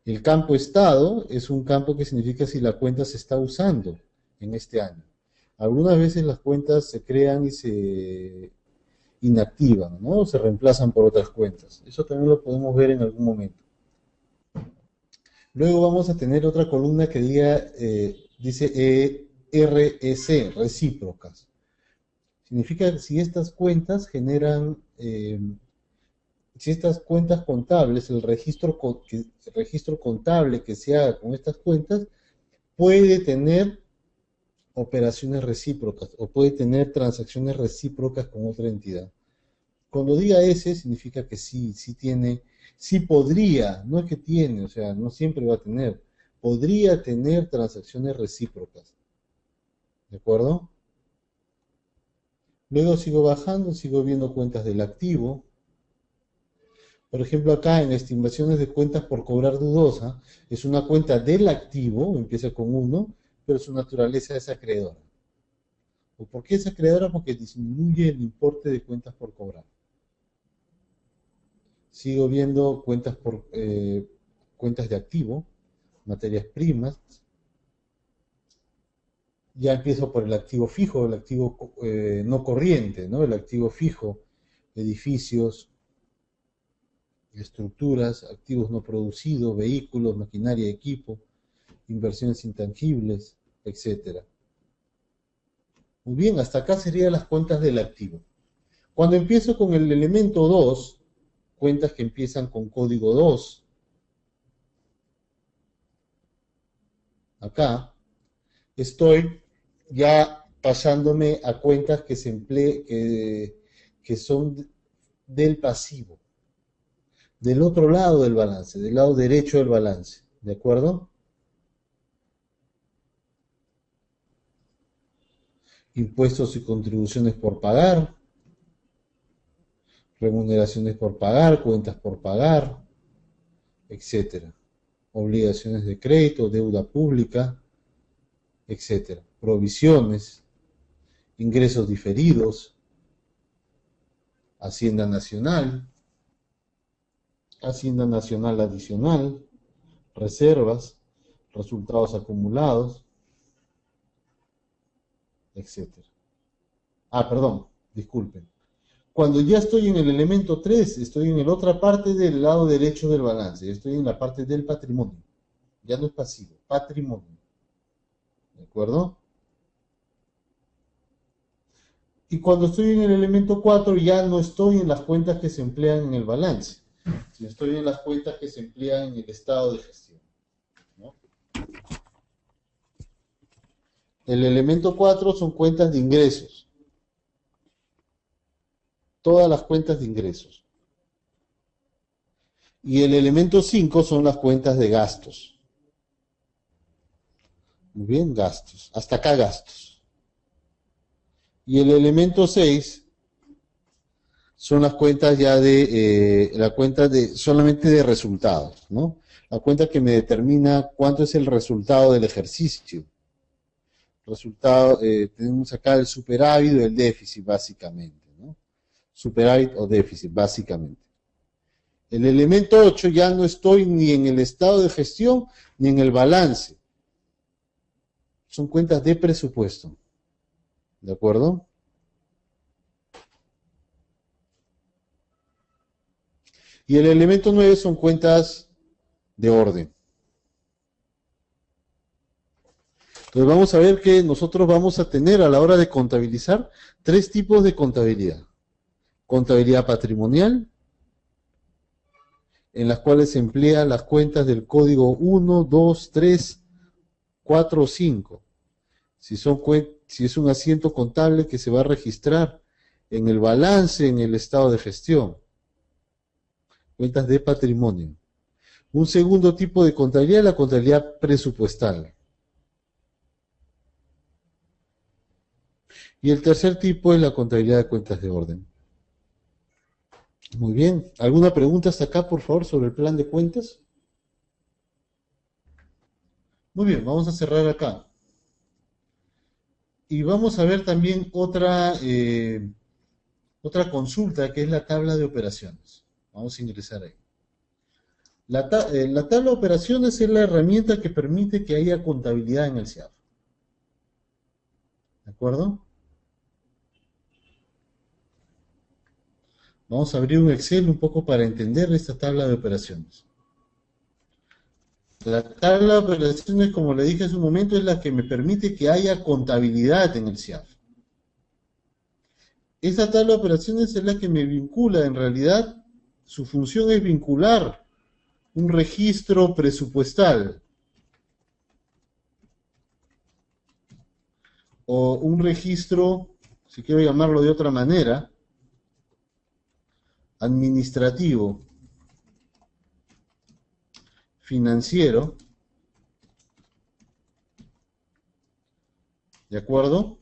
El campo estado es un campo que significa si la cuenta se está usando en este año. Algunas veces las cuentas se crean y se inactivan, ¿no? Se reemplazan por otras cuentas. Eso también lo podemos ver en algún momento. Luego vamos a tener otra columna que dice REC, recíprocas. Significa que si estas cuentas generan, si estas cuentas contables, el registro contable que se haga con estas cuentas, puede tener operaciones recíprocas o puede tener transacciones recíprocas con otra entidad. Cuando diga ese, significa que sí, sí tiene, sí podría, no es que tiene, o sea, no siempre va a tener, podría tener transacciones recíprocas. ¿De acuerdo? Luego sigo bajando, sigo viendo cuentas del activo. Por ejemplo, acá en estimaciones de cuentas por cobrar dudosa, es una cuenta del activo, empieza con 1, pero su naturaleza es acreedora. ¿O por qué es acreedora? Porque disminuye el importe de cuentas por cobrar. Sigo viendo cuentas de activo, materias primas. Ya empiezo por el activo fijo, el activo no corriente, ¿no? El activo fijo, edificios, estructuras, activos no producidos, vehículos, maquinaria, equipo, inversiones intangibles, etcétera. Muy bien, hasta acá serían las cuentas del activo. Cuando empiezo con el elemento 2, cuentas que empiezan con código 2, acá, estoy ya pasándome a cuentas que son del pasivo, del otro lado del balance, del lado derecho del balance, ¿de acuerdo? Impuestos y contribuciones por pagar, remuneraciones por pagar, cuentas por pagar, etcétera. Obligaciones de crédito, deuda pública, etcétera. Provisiones, ingresos diferidos, Hacienda Nacional, Hacienda Nacional adicional, reservas, resultados acumulados, etcétera. Ah, perdón, disculpen. Cuando ya estoy en el elemento 3, estoy en la otra parte del lado derecho del balance, estoy en la parte del patrimonio. Ya no es pasivo, patrimonio. ¿De acuerdo? Y cuando estoy en el elemento 4, ya no estoy en las cuentas que se emplean en el balance, sino estoy en las cuentas que se emplean en el estado de gestión, ¿no? El elemento 4 son cuentas de ingresos, todas las cuentas de ingresos. Y el elemento 5 son las cuentas de gastos. Muy bien, gastos. Hasta acá gastos. Y el elemento 6 son las cuentas ya la cuenta solamente de resultados, ¿no? La cuenta que me determina cuánto es el resultado del ejercicio. Resultado, tenemos acá el superávit o el déficit, básicamente, ¿no? Superávit o déficit, básicamente. El elemento 8 ya no estoy ni en el estado de gestión ni en el balance. Son cuentas de presupuesto. ¿De acuerdo? Y el elemento 9 son cuentas de orden. Entonces vamos a ver que nosotros vamos a tener a la hora de contabilizar tres tipos de contabilidad. Contabilidad patrimonial, en las cuales se emplean las cuentas del código 1, 2, 3, 4 o 5. Si es un asiento contable que se va a registrar en el balance, en el estado de gestión. Cuentas de patrimonio. Un segundo tipo de contabilidad es la contabilidad presupuestal. Y el tercer tipo es la contabilidad de cuentas de orden. Muy bien. ¿Alguna pregunta hasta acá, por favor, sobre el plan de cuentas? Muy bien, vamos a cerrar acá. Y vamos a ver también otra consulta, que es la tabla de operaciones. Vamos a ingresar ahí. La tabla de operaciones es la herramienta que permite que haya contabilidad en el CIAF. ¿De acuerdo? Vamos a abrir un Excel un poco para entender esta tabla de operaciones. La tabla de operaciones, como le dije hace un momento, es la que me permite que haya contabilidad en el CIAF. Esa tabla de operaciones es la que me vincula, en realidad, su función es vincular un registro presupuestal o un registro, si quiero llamarlo de otra manera, administrativo, financiero, ¿de acuerdo?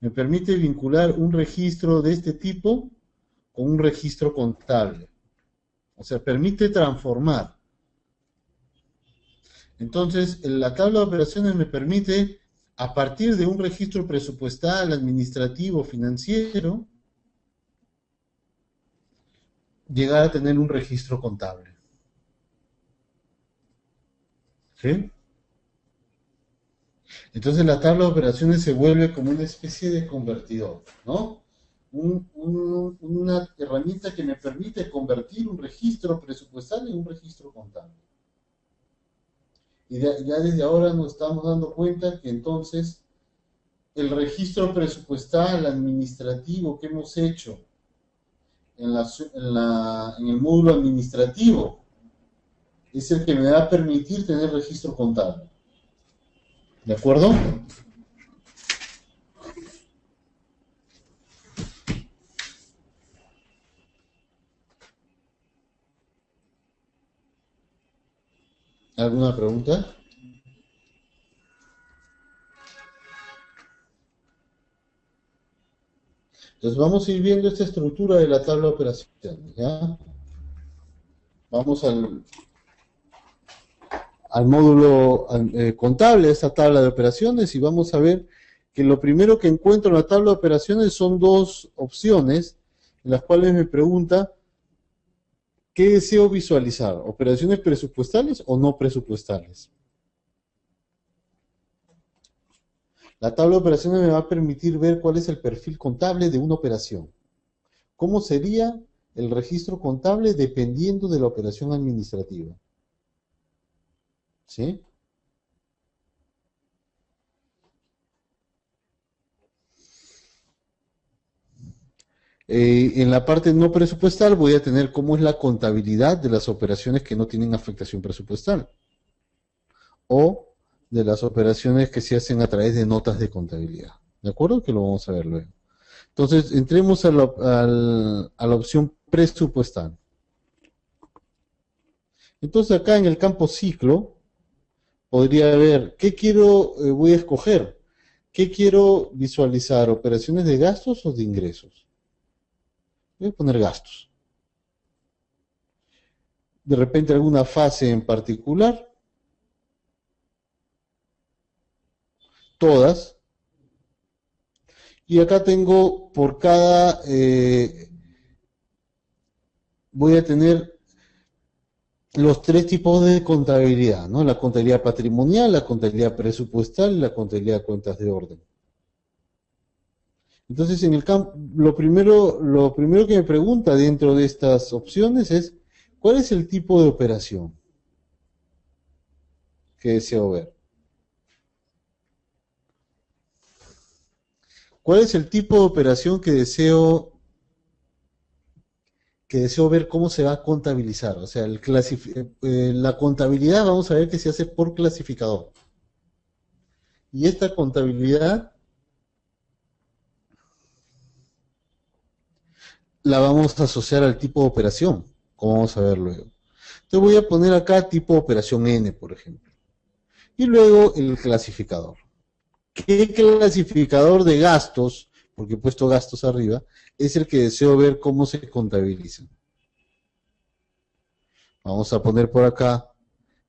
Me permite vincular un registro de este tipo con un registro contable. O sea, permite transformar. Entonces, la tabla de operaciones me permite, a partir de un registro presupuestal, administrativo, financiero, llegar a tener un registro contable. ¿Sí? Entonces la tabla de operaciones se vuelve como una especie de convertidor, ¿no? Una herramienta que me permite convertir un registro presupuestal en un registro contable. Y ya desde ahora nos estamos dando cuenta que entonces el registro presupuestal administrativo que hemos hecho en el módulo administrativo es el que me va a permitir tener registro contable. ¿De acuerdo? ¿Alguna pregunta? Entonces vamos a ir viendo esta estructura de la tabla de operaciones, ¿ya? Vamos al módulo contable, esta tabla de operaciones, y vamos a ver que lo primero que encuentro en la tabla de operaciones son dos opciones, en las cuales me pregunta qué deseo visualizar, operaciones presupuestales o no presupuestales. La tabla de operaciones me va a permitir ver cuál es el perfil contable de una operación. ¿Cómo sería el registro contable dependiendo de la operación administrativa? ¿Sí? En la parte no presupuestal voy a tener cómo es la contabilidad de las operaciones que no tienen afectación presupuestal o de las operaciones que se hacen a través de notas de contabilidad. ¿De acuerdo? Que lo vamos a ver luego. Entonces, entremos a la opción presupuestal. Entonces, acá en el campo ciclo, podría ver, voy a escoger, ¿qué quiero visualizar? ¿Operaciones de gastos o de ingresos? Voy a poner gastos. De repente alguna fase en particular. Todas. Y acá tengo por cada, voy a tener los tres tipos de contabilidad, ¿no? La contabilidad patrimonial, la contabilidad presupuestal y la contabilidad de cuentas de orden. Entonces, en el campo, lo primero que me pregunta dentro de estas opciones es, ¿cuál es el tipo de operación? que deseo ver. ¿Cuál es el tipo de operación que deseo ver cómo se va a contabilizar? O sea, la contabilidad vamos a ver que se hace por clasificador. Y esta contabilidad la vamos a asociar al tipo de operación, como vamos a ver luego. Entonces voy a poner acá tipo de operación N, por ejemplo. Y luego el clasificador. ¿Qué clasificador de gastos, porque he puesto gastos arriba, es el que deseo ver cómo se contabilizan? Vamos a poner por acá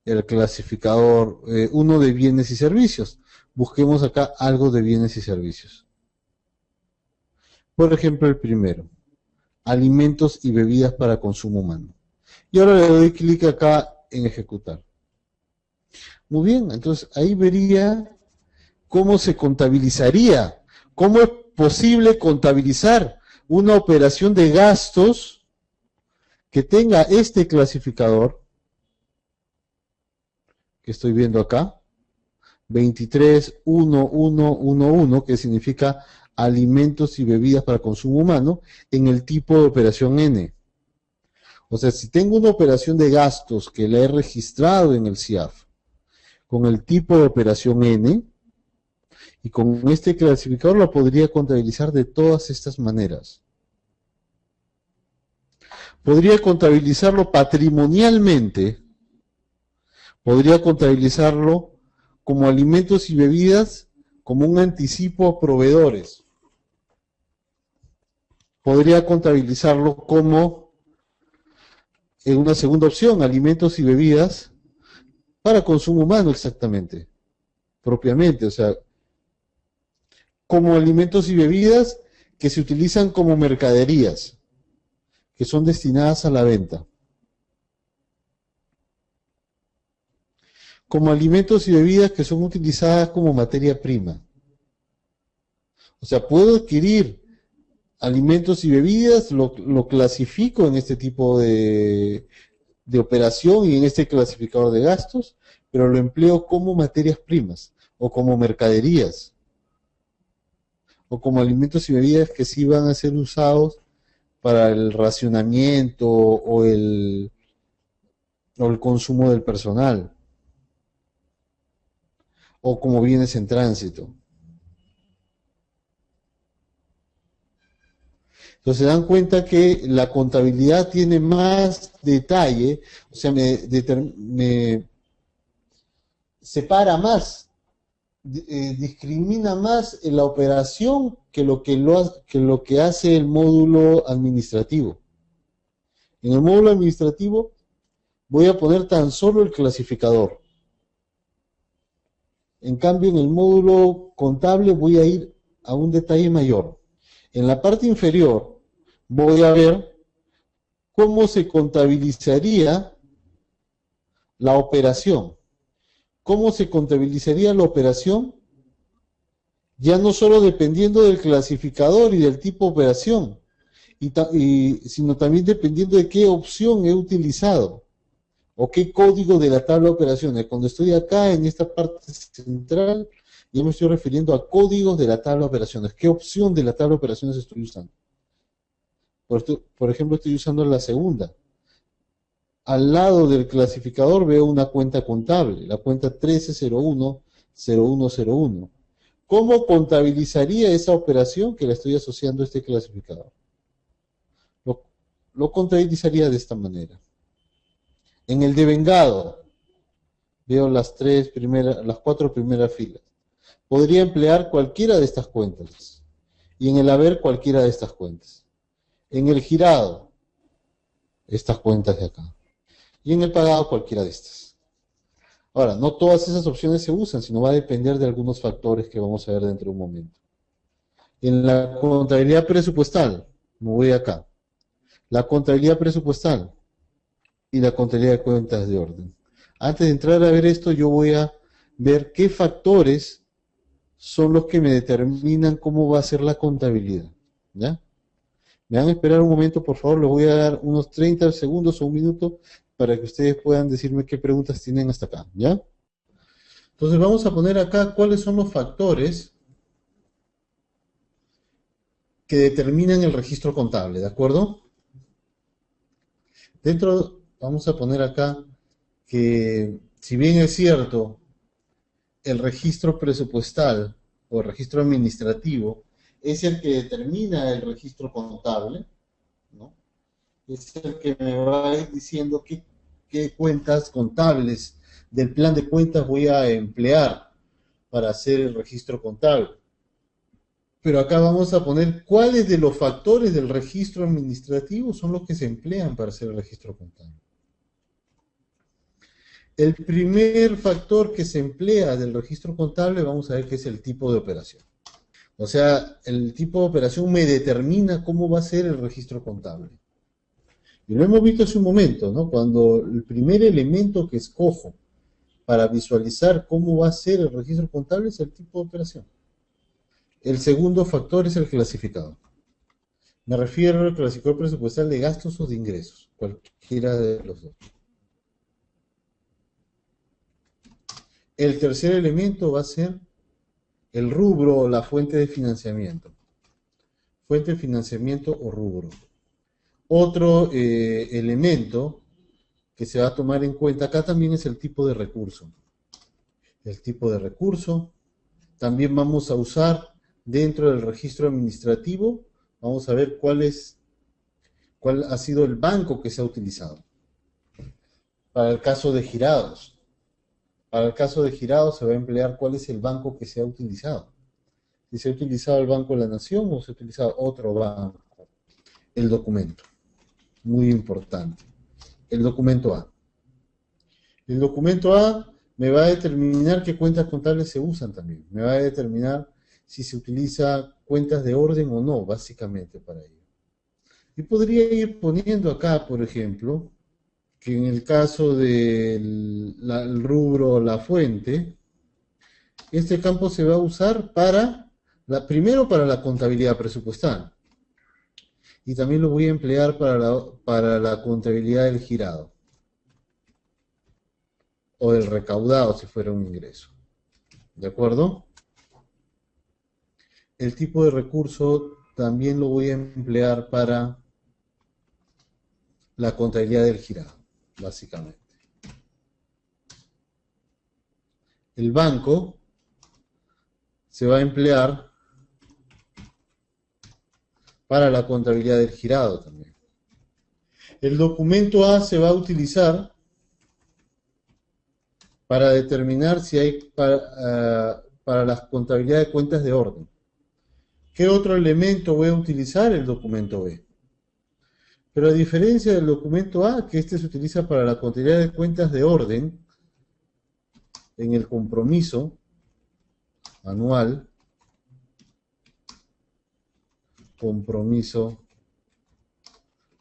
el clasificador 1 de bienes y servicios. Busquemos acá algo de bienes y servicios. Por ejemplo, el primero, alimentos y bebidas para consumo humano. Y ahora le doy clic acá en ejecutar. Muy bien, entonces ahí vería cómo se contabilizaría, cómo es posible contabilizar una operación de gastos que tenga este clasificador que estoy viendo acá, 231111, que significa alimentos y bebidas para consumo humano, en el tipo de operación N. O sea, si tengo una operación de gastos que la he registrado en el CIAF con el tipo de operación N, y con este clasificador la podría contabilizar de todas estas maneras. Podría contabilizarlo patrimonialmente, podría contabilizarlo como alimentos y bebidas, como un anticipo a proveedores. Podría contabilizarlo como, en una segunda opción, alimentos y bebidas para consumo humano exactamente, propiamente, o sea, como alimentos y bebidas que se utilizan como mercaderías, que son destinadas a la venta. Como alimentos y bebidas que son utilizadas como materia prima. O sea, puedo adquirir alimentos y bebidas, lo clasifico en este tipo de operación y en este clasificador de gastos, pero lo empleo como materias primas o como mercaderías o como alimentos y bebidas que sí van a ser usados para el racionamiento o el consumo del personal o como bienes en tránsito. Entonces se dan cuenta que la contabilidad tiene más detalle, o sea, me separa más, discrimina más en la operación que lo que hace el módulo administrativo. En el módulo administrativo voy a poner tan solo el clasificador. En cambio, en el módulo contable voy a ir a un detalle mayor. En la parte inferior voy a ver cómo se contabilizaría la operación. ¿Cómo se contabilizaría la operación? Ya no solo dependiendo del clasificador y del tipo de operación, sino también dependiendo de qué opción he utilizado o qué código de la tabla de operaciones. Cuando estoy acá en esta parte central, yo me estoy refiriendo a códigos de la tabla de operaciones. ¿Qué opción de la tabla de operaciones estoy usando? Por ejemplo, estoy usando la segunda. Al lado del clasificador veo una cuenta contable, la cuenta 13010101. ¿Cómo contabilizaría esa operación que le estoy asociando a este clasificador? Lo contabilizaría de esta manera. En el devengado veo las cuatro primeras filas. Podría emplear cualquiera de estas cuentas. Y en el haber cualquiera de estas cuentas. En el girado, estas cuentas de acá. Y en el pagado cualquiera de estas. Ahora, no todas esas opciones se usan, sino va a depender de algunos factores que vamos a ver dentro de un momento. En la contabilidad presupuestal, me voy acá. La contabilidad presupuestal y la contabilidad de cuentas de orden. Antes de entrar a ver esto, yo voy a ver qué factores son los que me determinan cómo va a ser la contabilidad. ¿Ya? Me van a esperar un momento, por favor, les voy a dar unos 30 segundos o un minuto para que ustedes puedan decirme qué preguntas tienen hasta acá, ¿ya? Entonces vamos a poner acá cuáles son los factores que determinan el registro contable, ¿de acuerdo? Dentro, vamos a poner acá que, si bien es cierto, el registro presupuestal o el registro administrativo es el que determina el registro contable, ¿no? Es el que me va a ir diciendo qué cuentas contables del plan de cuentas voy a emplear para hacer el registro contable. Pero acá vamos a poner cuáles de los factores del registro administrativo son los que se emplean para hacer el registro contable. El primer factor que se emplea del registro contable, vamos a ver que es el tipo de operación. O sea, el tipo de operación me determina cómo va a ser el registro contable. Y lo hemos visto hace un momento, ¿no? Cuando el primer elemento que escojo para visualizar cómo va a ser el registro contable es el tipo de operación. El segundo factor es el clasificador. Me refiero al clasificador presupuestal de gastos o de ingresos, cualquiera de los dos. El tercer elemento va a ser el rubro o la fuente de financiamiento. Fuente de financiamiento o rubro. Otro elemento que se va a tomar en cuenta acá también es el tipo de recurso. El tipo de recurso. También vamos a usar dentro del registro administrativo, vamos a ver cuál ha sido el banco que se ha utilizado. Para el caso de girados. Para el caso de girados se va a emplear cuál es el banco que se ha utilizado. Si se ha utilizado el Banco de la Nación o se ha utilizado otro banco. El documento. Muy importante. El documento A. El documento A me va a determinar qué cuentas contables se usan también. Me va a determinar si se utiliza cuentas de orden o no, básicamente para ello. Y podría ir poniendo acá, por ejemplo, que en el caso del rubro la fuente, este campo se va a usar primero para la contabilidad presupuestal. Y también lo voy a emplear para la contabilidad del girado. O del recaudado si fuera un ingreso. ¿De acuerdo? El tipo de recurso también lo voy a emplear para la contabilidad del girado, básicamente. El banco se va a emplear para la contabilidad del girado también. El documento A se va a utilizar para determinar si hay para la contabilidad de cuentas de orden. ¿Qué otro elemento voy a utilizar? El documento B. Pero a diferencia del documento A, que este se utiliza para la contabilidad de cuentas de orden, en el compromiso anual, compromiso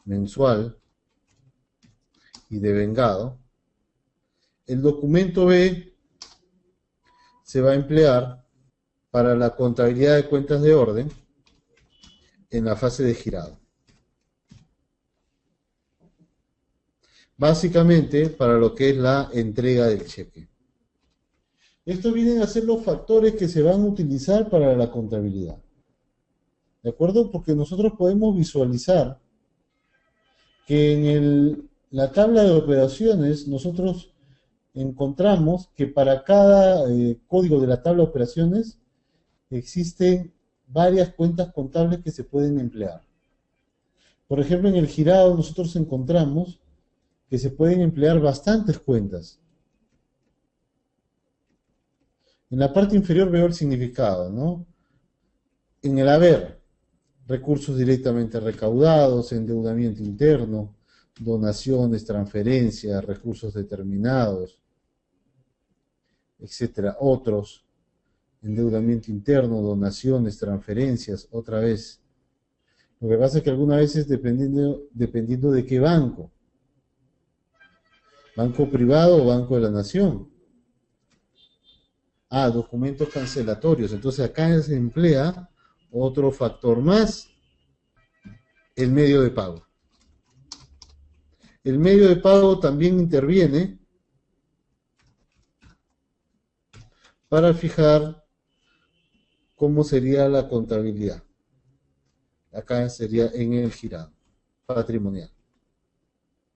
mensual y devengado, el documento B se va a emplear para la contabilidad de cuentas de orden en la fase de girado. Básicamente para lo que es la entrega del cheque. Estos vienen a ser los factores que se van a utilizar para la contabilidad. ¿De acuerdo? Porque nosotros podemos visualizar que en la tabla de operaciones nosotros encontramos que para cada código de la tabla de operaciones existen varias cuentas contables que se pueden emplear. Por ejemplo, en el girado nosotros encontramos que se pueden emplear bastantes cuentas. En la parte inferior veo el significado, ¿no? En el haber, recursos directamente recaudados, endeudamiento interno, donaciones, transferencias, recursos determinados, etcétera. Otros, endeudamiento interno, donaciones, transferencias, otra vez. Lo que pasa es que algunas veces dependiendo de qué banco. Banco privado o Banco de la Nación. Documentos cancelatorios. Entonces acá se emplea otro factor más, el medio de pago. El medio de pago también interviene para fijar cómo sería la contabilidad. Acá sería en el girado patrimonial.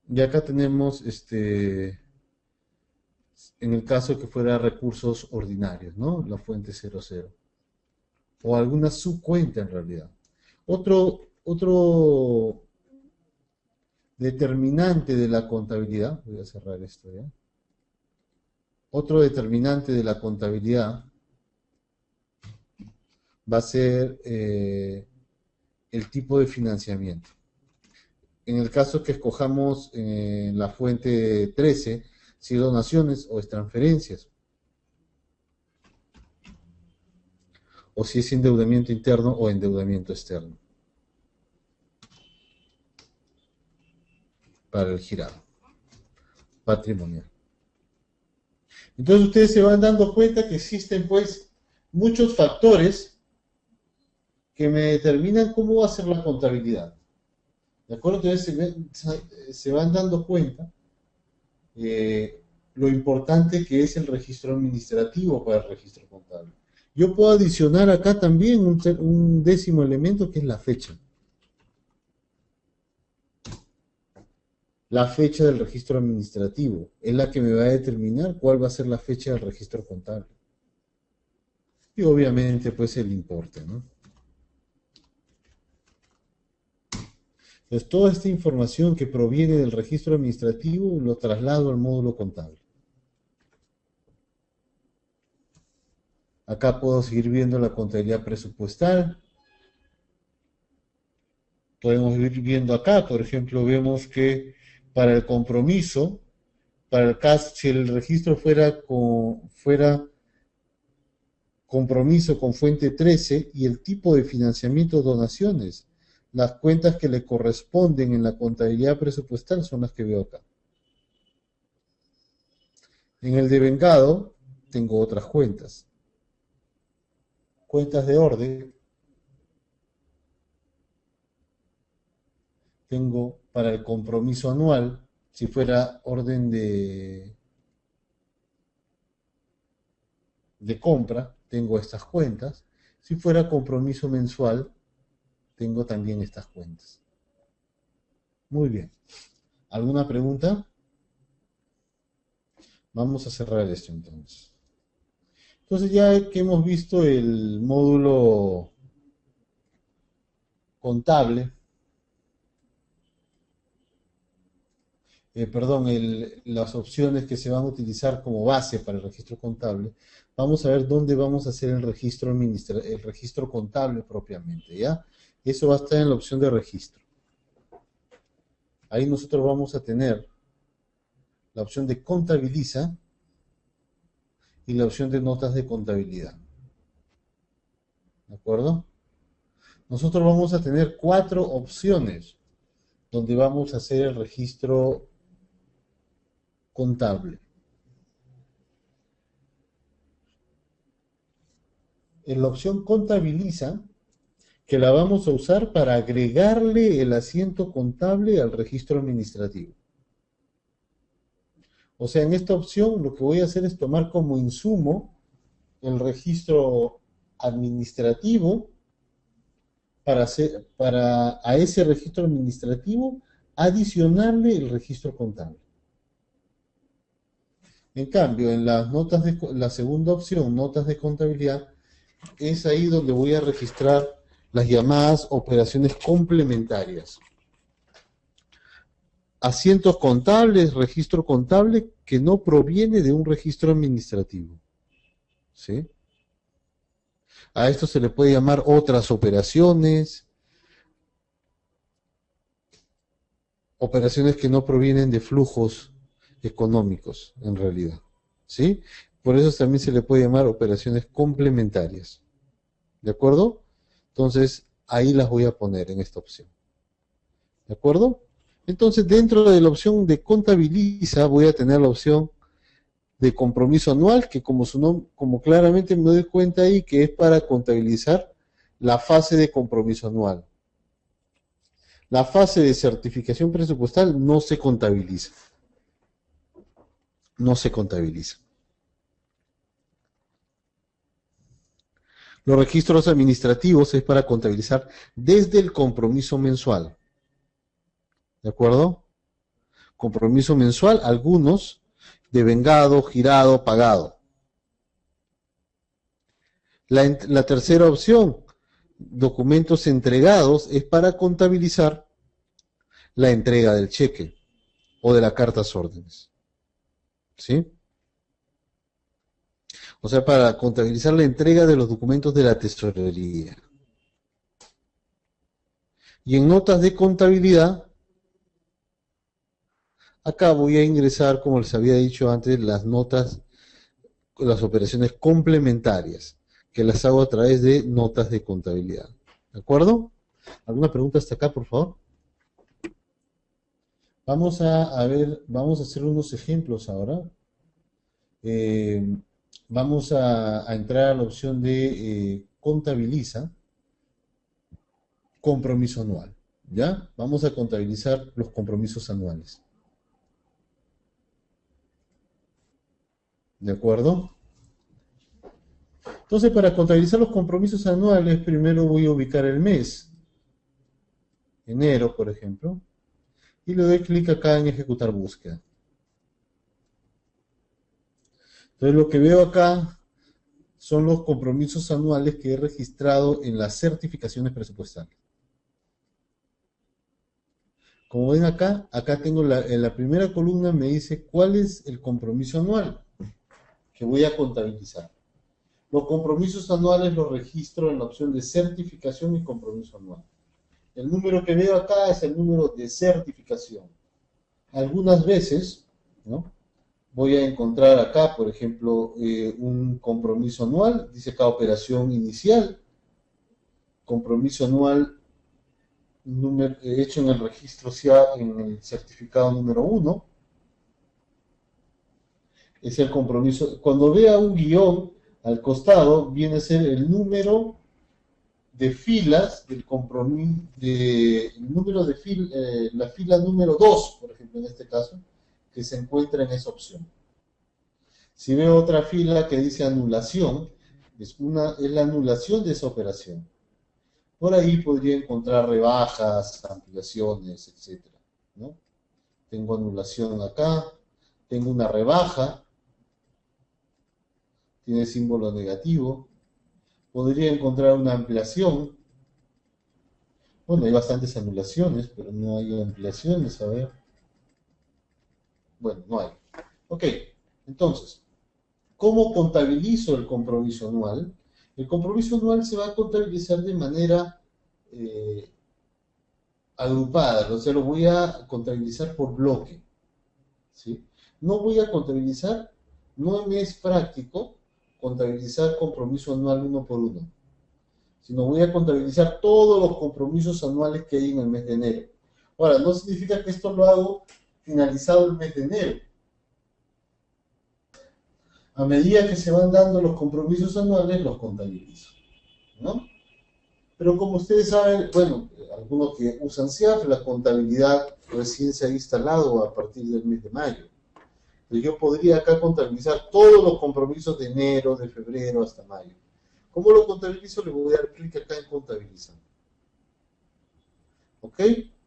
Y acá tenemos, en el caso que fuera recursos ordinarios, ¿no? La fuente 00. O alguna subcuenta en realidad. Otro determinante de la contabilidad, voy a cerrar esto ya. Otro determinante de la contabilidad va a ser el tipo de financiamiento. En el caso que escojamos la fuente 13, si donaciones o es transferencias, o si es endeudamiento interno o endeudamiento externo para el girado patrimonial. Entonces ustedes se van dando cuenta que existen pues muchos factores que me determinan cómo va a ser la contabilidad. ¿De acuerdo? Entonces se van dando cuenta lo importante que es el registro administrativo para el registro contable. Yo puedo adicionar acá también un décimo elemento que es la fecha. La fecha del registro administrativo es la que me va a determinar cuál va a ser la fecha del registro contable. Y obviamente pues el importe, ¿no? Entonces toda esta información que proviene del registro administrativo lo traslado al módulo contable. Acá puedo seguir viendo la contabilidad presupuestal. Podemos ir viendo acá, por ejemplo, vemos que para el compromiso, para el caso, si el registro fuera compromiso con fuente 13 y el tipo de financiamiento donaciones, las cuentas que le corresponden en la contabilidad presupuestal son las que veo acá. En el devengado tengo otras cuentas. Cuentas de orden. Tengo para el compromiso anual, si fuera orden de compra, tengo estas cuentas. Si fuera compromiso mensual, tengo también estas cuentas. Muy bien. ¿Alguna pregunta? Vamos a cerrar esto entonces. Entonces ya que hemos visto el módulo contable, las opciones que se van a utilizar como base para el registro contable, vamos a ver dónde vamos a hacer el registro contable propiamente, ¿ya? Eso va a estar en la opción de registro. Ahí nosotros vamos a tener la opción de contabiliza y la opción de notas de contabilidad. ¿De acuerdo? Nosotros vamos a tener 4 opciones donde vamos a hacer el registro contable. En la opción contabiliza, que la vamos a usar para agregarle el asiento contable al registro administrativo. O sea, en esta opción lo que voy a hacer es tomar como insumo el registro administrativo para a ese registro administrativo adicionarle el registro contable. En cambio, en las notas la segunda opción, notas de contabilidad, es ahí donde voy a registrar las llamadas operaciones complementarias. Asientos contables, registro contable que no proviene de un registro administrativo. ¿Sí? A esto se le puede llamar otras operaciones, operaciones que no provienen de flujos económicos, en realidad. ¿Sí? Por eso también se le puede llamar operaciones complementarias. ¿De acuerdo? Entonces, ahí las voy a poner en esta opción. ¿De acuerdo? Entonces, dentro de la opción de contabiliza, voy a tener la opción de compromiso anual, que como claramente me doy cuenta ahí, que es para contabilizar la fase de compromiso anual. La fase de certificación presupuestal no se contabiliza. No se contabiliza. Los registros administrativos es para contabilizar desde el compromiso mensual. ¿De acuerdo? Compromiso mensual, algunos devengado, girado, pagado. La tercera opción, documentos entregados, es para contabilizar la entrega del cheque o de las cartas órdenes. ¿Sí? O sea, para contabilizar la entrega de los documentos de la tesorería. Y en notas de contabilidad, acá voy a ingresar, como les había dicho antes, las notas, las operaciones complementarias, que las hago a través de notas de contabilidad. ¿De acuerdo? ¿Alguna pregunta hasta acá, por favor? Vamos a ver, vamos a hacer unos ejemplos ahora. Eh, vamos a entrar a la opción de contabiliza compromiso anual. ¿Ya? Vamos a contabilizar los compromisos anuales. ¿De acuerdo? Entonces, para contabilizar los compromisos anuales, primero voy a ubicar el mes, enero, por ejemplo, y le doy clic acá en ejecutar búsqueda. Entonces, lo que veo acá son los compromisos anuales que he registrado en las certificaciones presupuestales. Como ven acá, tengo en la primera columna me dice cuál es el compromiso anual que voy a contabilizar. Los compromisos anuales los registro en la opción de certificación y compromiso anual. El número que veo acá es el número de certificación. Algunas veces, ¿no?, voy a encontrar acá, por ejemplo, un compromiso anual, dice acá operación inicial, compromiso anual hecho en el registro SIA en el certificado número 1, es el compromiso. Cuando vea un guión al costado, viene a ser el número de filas del compromiso, el número de la fila número 2, por ejemplo, en este caso, que se encuentra en esa opción. Si veo otra fila que dice anulación, es la anulación de esa operación. Por ahí podría encontrar rebajas, ampliaciones, etcétera, ¿no? Tengo anulación acá, tengo una rebaja, tiene símbolo negativo. Podría encontrar una ampliación. Bueno, hay bastantes anulaciones, pero no hay ampliaciones, a ver. Bueno, no hay. Ok, entonces, ¿cómo contabilizo el compromiso anual? El compromiso anual se va a contabilizar de manera agrupada, o sea, lo voy a contabilizar por bloque, ¿sí? No voy a contabilizar, no me es práctico contabilizar compromiso anual uno por uno, sino voy a contabilizar todos los compromisos anuales que hay en el mes de enero. Ahora, no significa que esto lo hago finalizado el mes de enero. A medida que se van dando los compromisos anuales, los contabilizo, ¿no? Pero como ustedes saben, bueno, algunos que usan SIAF, la contabilidad recién se ha instalado a partir del mes de mayo. Entonces yo podría acá contabilizar todos los compromisos de enero, de febrero hasta mayo. ¿Cómo lo contabilizo? Le voy a dar clic acá en contabilizar. ¿Ok?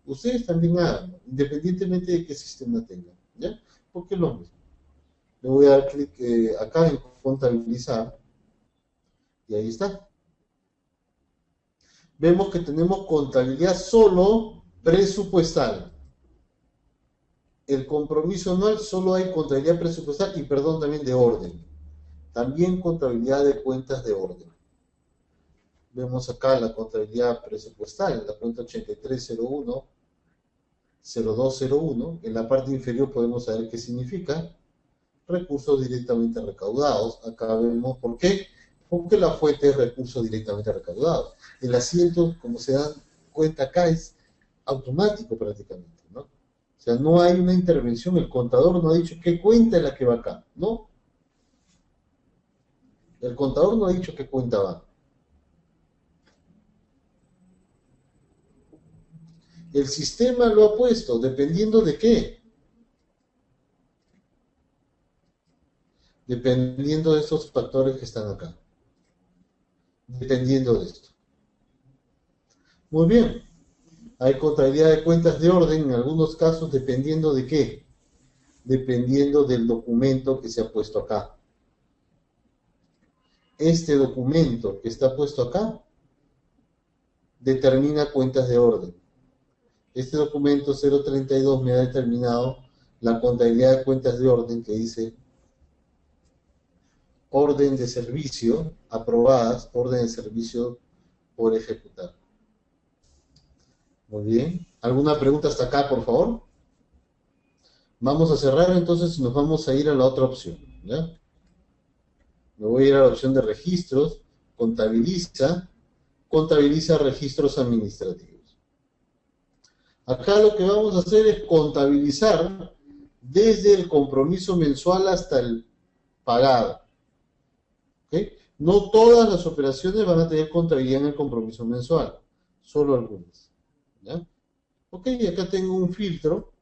Ustedes también hagan, independientemente de qué sistema tengan, ¿ya? Porque es lo mismo. Le voy a dar clic acá en contabilizar y ahí está. Vemos que tenemos contabilidad solo presupuestal. El compromiso anual solo hay contabilidad presupuestal y perdón también de orden. También contabilidad de cuentas de orden. Vemos acá la contabilidad presupuestal, la cuenta 8301, 0201. En la parte inferior podemos saber qué significa. Recursos directamente recaudados. Acá vemos por qué. Porque la fuente es recursos directamente recaudados. El asiento, como se dan cuenta acá, es automático prácticamente, ¿no? O sea, no hay una intervención, el contador no ha dicho qué cuenta es la que va acá, ¿no? El contador no ha dicho qué cuenta va. El sistema lo ha puesto, dependiendo de qué. Dependiendo de estos factores que están acá. dependiendo de esto. Muy bien. Hay contabilidad de cuentas de orden, en algunos casos, dependiendo de qué. Dependiendo del documento que se ha puesto acá. Este documento que está puesto acá determina cuentas de orden. Este documento 032 me ha determinado la contabilidad de cuentas de orden que dice orden de servicio aprobadas, orden de servicio por ejecutar. Muy bien. ¿Alguna pregunta hasta acá, por favor? Vamos a cerrar entonces y nos vamos a ir a la otra opción. ¿Ya? Me voy a ir a la opción de registros, contabiliza registros administrativos. Acá lo que vamos a hacer es contabilizar desde el compromiso mensual hasta el pagado. ¿Okay? No todas las operaciones van a tener contabilidad en el compromiso mensual, solo algunas. ¿Ya? Ok, acá tengo un filtro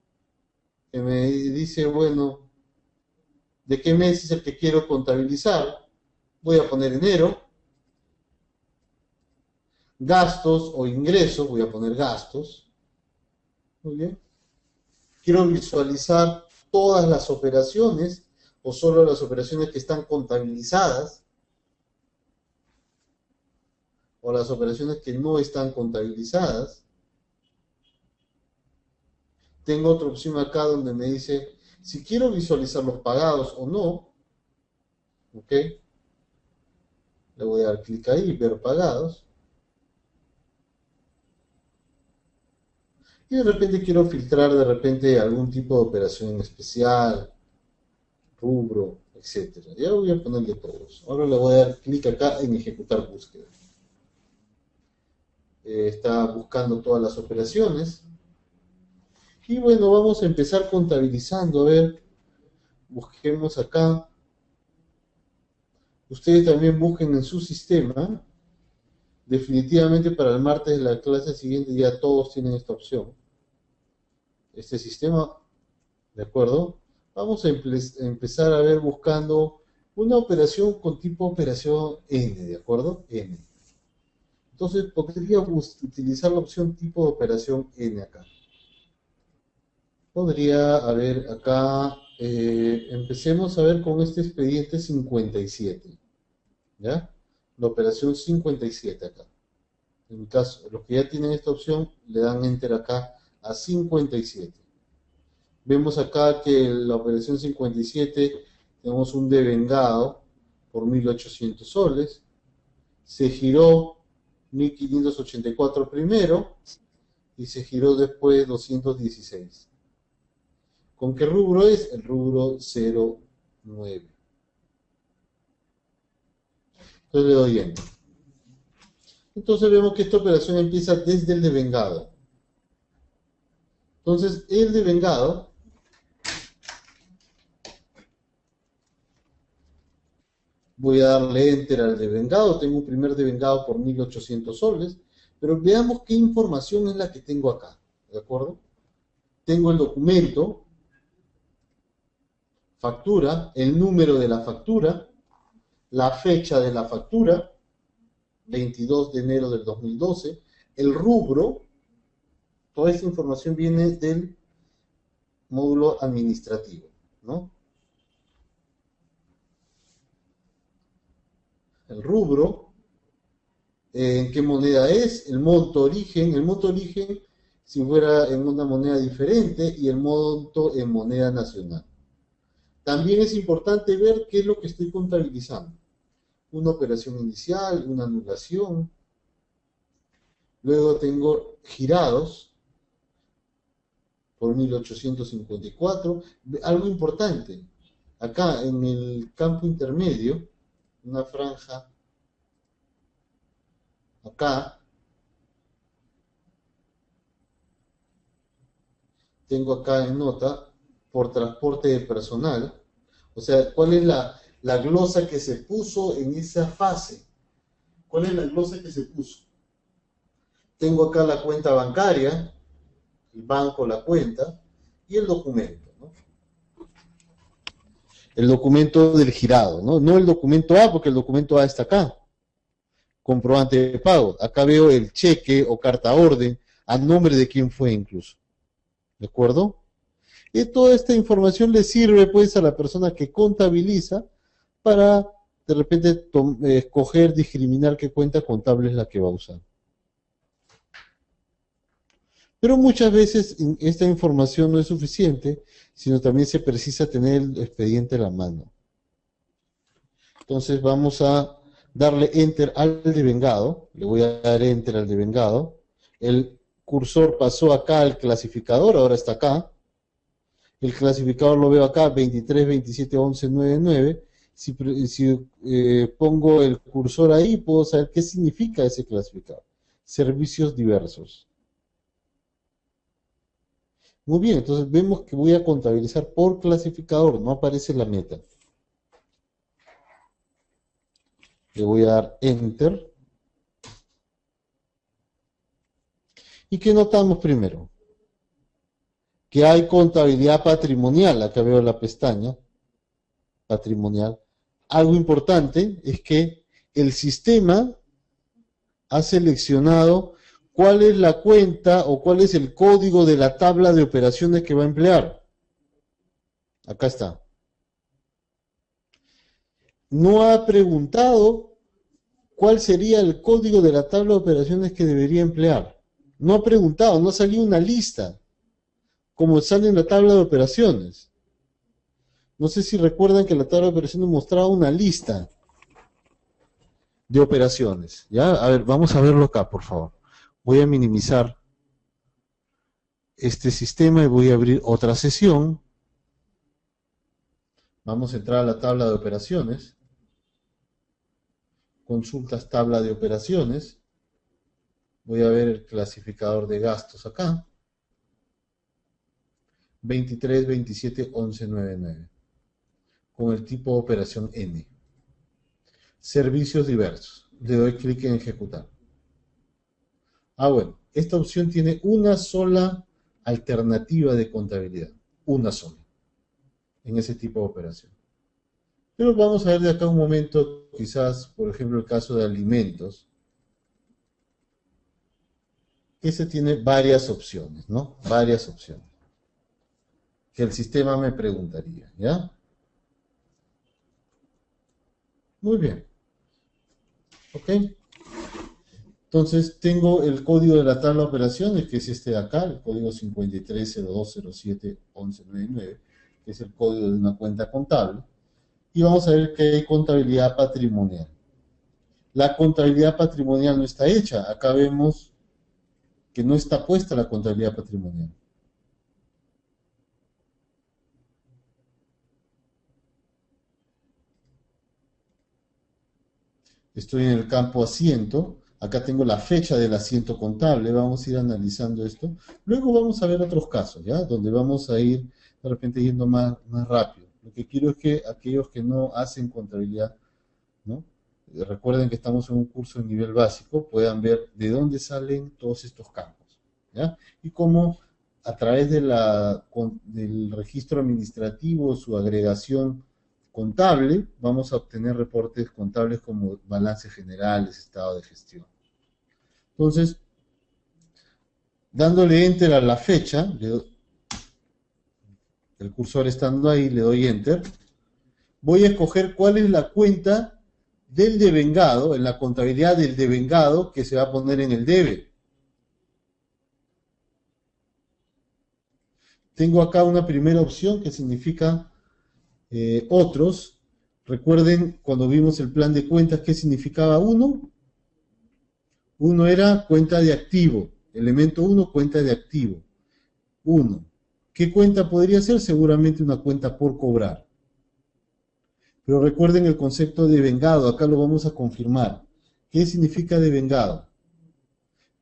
que me dice, bueno, ¿de qué mes es el que quiero contabilizar? Voy a poner enero. Gastos o ingresos, voy a poner gastos. Muy bien. Quiero visualizar todas las operaciones o solo las operaciones que están contabilizadas o las operaciones que no están contabilizadas. Tengo otra opción acá donde me dice si quiero visualizar los pagados o no. Ok. Le voy a dar clic ahí, ver pagados. Y de repente quiero filtrar de repente algún tipo de operación en especial, rubro, etcétera. Ya voy a ponerle todos. Ahora le voy a dar clic acá en ejecutar búsqueda. Está buscando todas las operaciones. Y bueno, vamos a empezar contabilizando. A ver, busquemos acá. Ustedes también busquen en su sistema. Definitivamente para el martes de la clase siguiente ya todos tienen esta opción. Este sistema, ¿de acuerdo? Vamos a empezar a ver buscando una operación con tipo operación N, ¿de acuerdo? N. Entonces podría utilizar la opción tipo de operación N acá. Podría haber acá, empecemos a ver con este expediente 57. ¿Ya? La operación 57 acá. En mi caso, los que ya tienen esta opción le dan enter acá a 57. Vemos acá que la operación 57 tenemos un devengado por 1.800 soles. Se giró 1.584 primero y se giró después 216. ¿Con qué rubro es? El rubro 09. Entonces le doy enter. Entonces vemos que esta operación empieza desde el devengado. Entonces el devengado voy a darle enter al devengado. Tengo un primer devengado por 1.800 soles. Pero veamos qué información es la que tengo acá. ¿De acuerdo? Tengo el documento, factura, el número de la factura, la fecha de la factura, 22 de enero del 2012, el rubro. Toda esta información viene del módulo administrativo, ¿no? El rubro, en qué moneda es, el monto origen si fuera en una moneda diferente y el monto en moneda nacional. También es importante ver qué es lo que estoy contabilizando. Una operación inicial, una anulación. Luego tengo girados por 1.854. Algo importante, acá en el campo intermedio, una franja acá, tengo acá en nota por transporte de personal, o sea, ¿cuál es la glosa que se puso en esa fase? ¿Cuál es la glosa que se puso? Tengo acá la cuenta bancaria, el banco, la cuenta, y el documento, ¿no? El documento del girado, ¿no? No el documento A, porque el documento A está acá. comprobante de pago. Acá veo el cheque o carta orden a nombre de quién fue incluso. ¿De acuerdo? Y toda esta información le sirve pues a la persona que contabiliza para de repente escoger, discriminar qué cuenta contable es la que va a usar. Pero muchas veces esta información no es suficiente, sino también se precisa tener el expediente a la mano. Entonces vamos a darle enter al devengado, le voy a dar enter al devengado, el cursor pasó acá al clasificador, ahora está acá, el clasificador lo veo acá, 23, 27, 11, 9, 9, si pongo el cursor ahí, puedo saber qué significa ese clasificador, servicios diversos. Muy bien, entonces vemos que voy a contabilizar por clasificador, no aparece la meta. Le voy a dar enter. ¿Y qué notamos primero? Que hay contabilidad patrimonial, acá veo la pestaña, patrimonial. Algo importante es que el sistema ha seleccionado cuál es la cuenta o cuál es el código de la tabla de operaciones que va a emplear. Acá está. No ha preguntado cuál sería el código de la tabla de operaciones que debería emplear. No ha preguntado, no ha salido una lista, como sale en la tabla de operaciones. No sé si recuerdan que la tabla de operaciones mostraba una lista de operaciones. ¿Ya? A ver, vamos a verlo acá, por favor. Voy a minimizar este sistema y voy a abrir otra sesión. Vamos a entrar a la tabla de operaciones. Consultas tabla de operaciones. Voy a ver el clasificador de gastos acá. 23, 27, 11, 9, 9. Con el tipo de operación N. Servicios diversos. Le doy clic en ejecutar. Bueno, esta opción tiene una sola alternativa de contabilidad. Una sola. En ese tipo de operación. Pero vamos a ver de acá un momento, quizás, por ejemplo, el caso de alimentos. Ese tiene varias opciones, ¿no? Varias opciones. Que el sistema me preguntaría, ¿ya? Muy bien. ¿Ok? Entonces tengo el código de la tabla de operaciones, que es este de acá, el código 5302071199, que es el código de una cuenta contable. Y vamos a ver que hay contabilidad patrimonial. La contabilidad patrimonial no está hecha. Acá vemos que no está puesta la contabilidad patrimonial. Estoy en el campo asiento. Acá tengo la fecha del asiento contable. Vamos a ir analizando esto. Luego vamos a ver otros casos, ¿ya? Donde vamos a ir de repente yendo más rápido. Lo que quiero es que aquellos que no hacen contabilidad, ¿no? Recuerden que estamos en un curso de nivel básico, puedan ver de dónde salen todos estos campos, ¿ya? Y cómo a través del registro administrativo, su agregación contable, vamos a obtener reportes contables como balances generales, estado de gestión. Entonces, dándole enter a la fecha, el cursor estando ahí, le doy enter, voy a escoger cuál es la cuenta del devengado, en la contabilidad del devengado que se va a poner en el debe. Tengo acá una primera opción que significa otros. Recuerden cuando vimos el plan de cuentas, ¿qué significaba uno? Uno era cuenta de activo. Elemento 1, cuenta de activo. 1. ¿Qué cuenta podría ser? Seguramente una cuenta por cobrar. Pero recuerden el concepto de devengado, acá lo vamos a confirmar. ¿Qué significa devengado?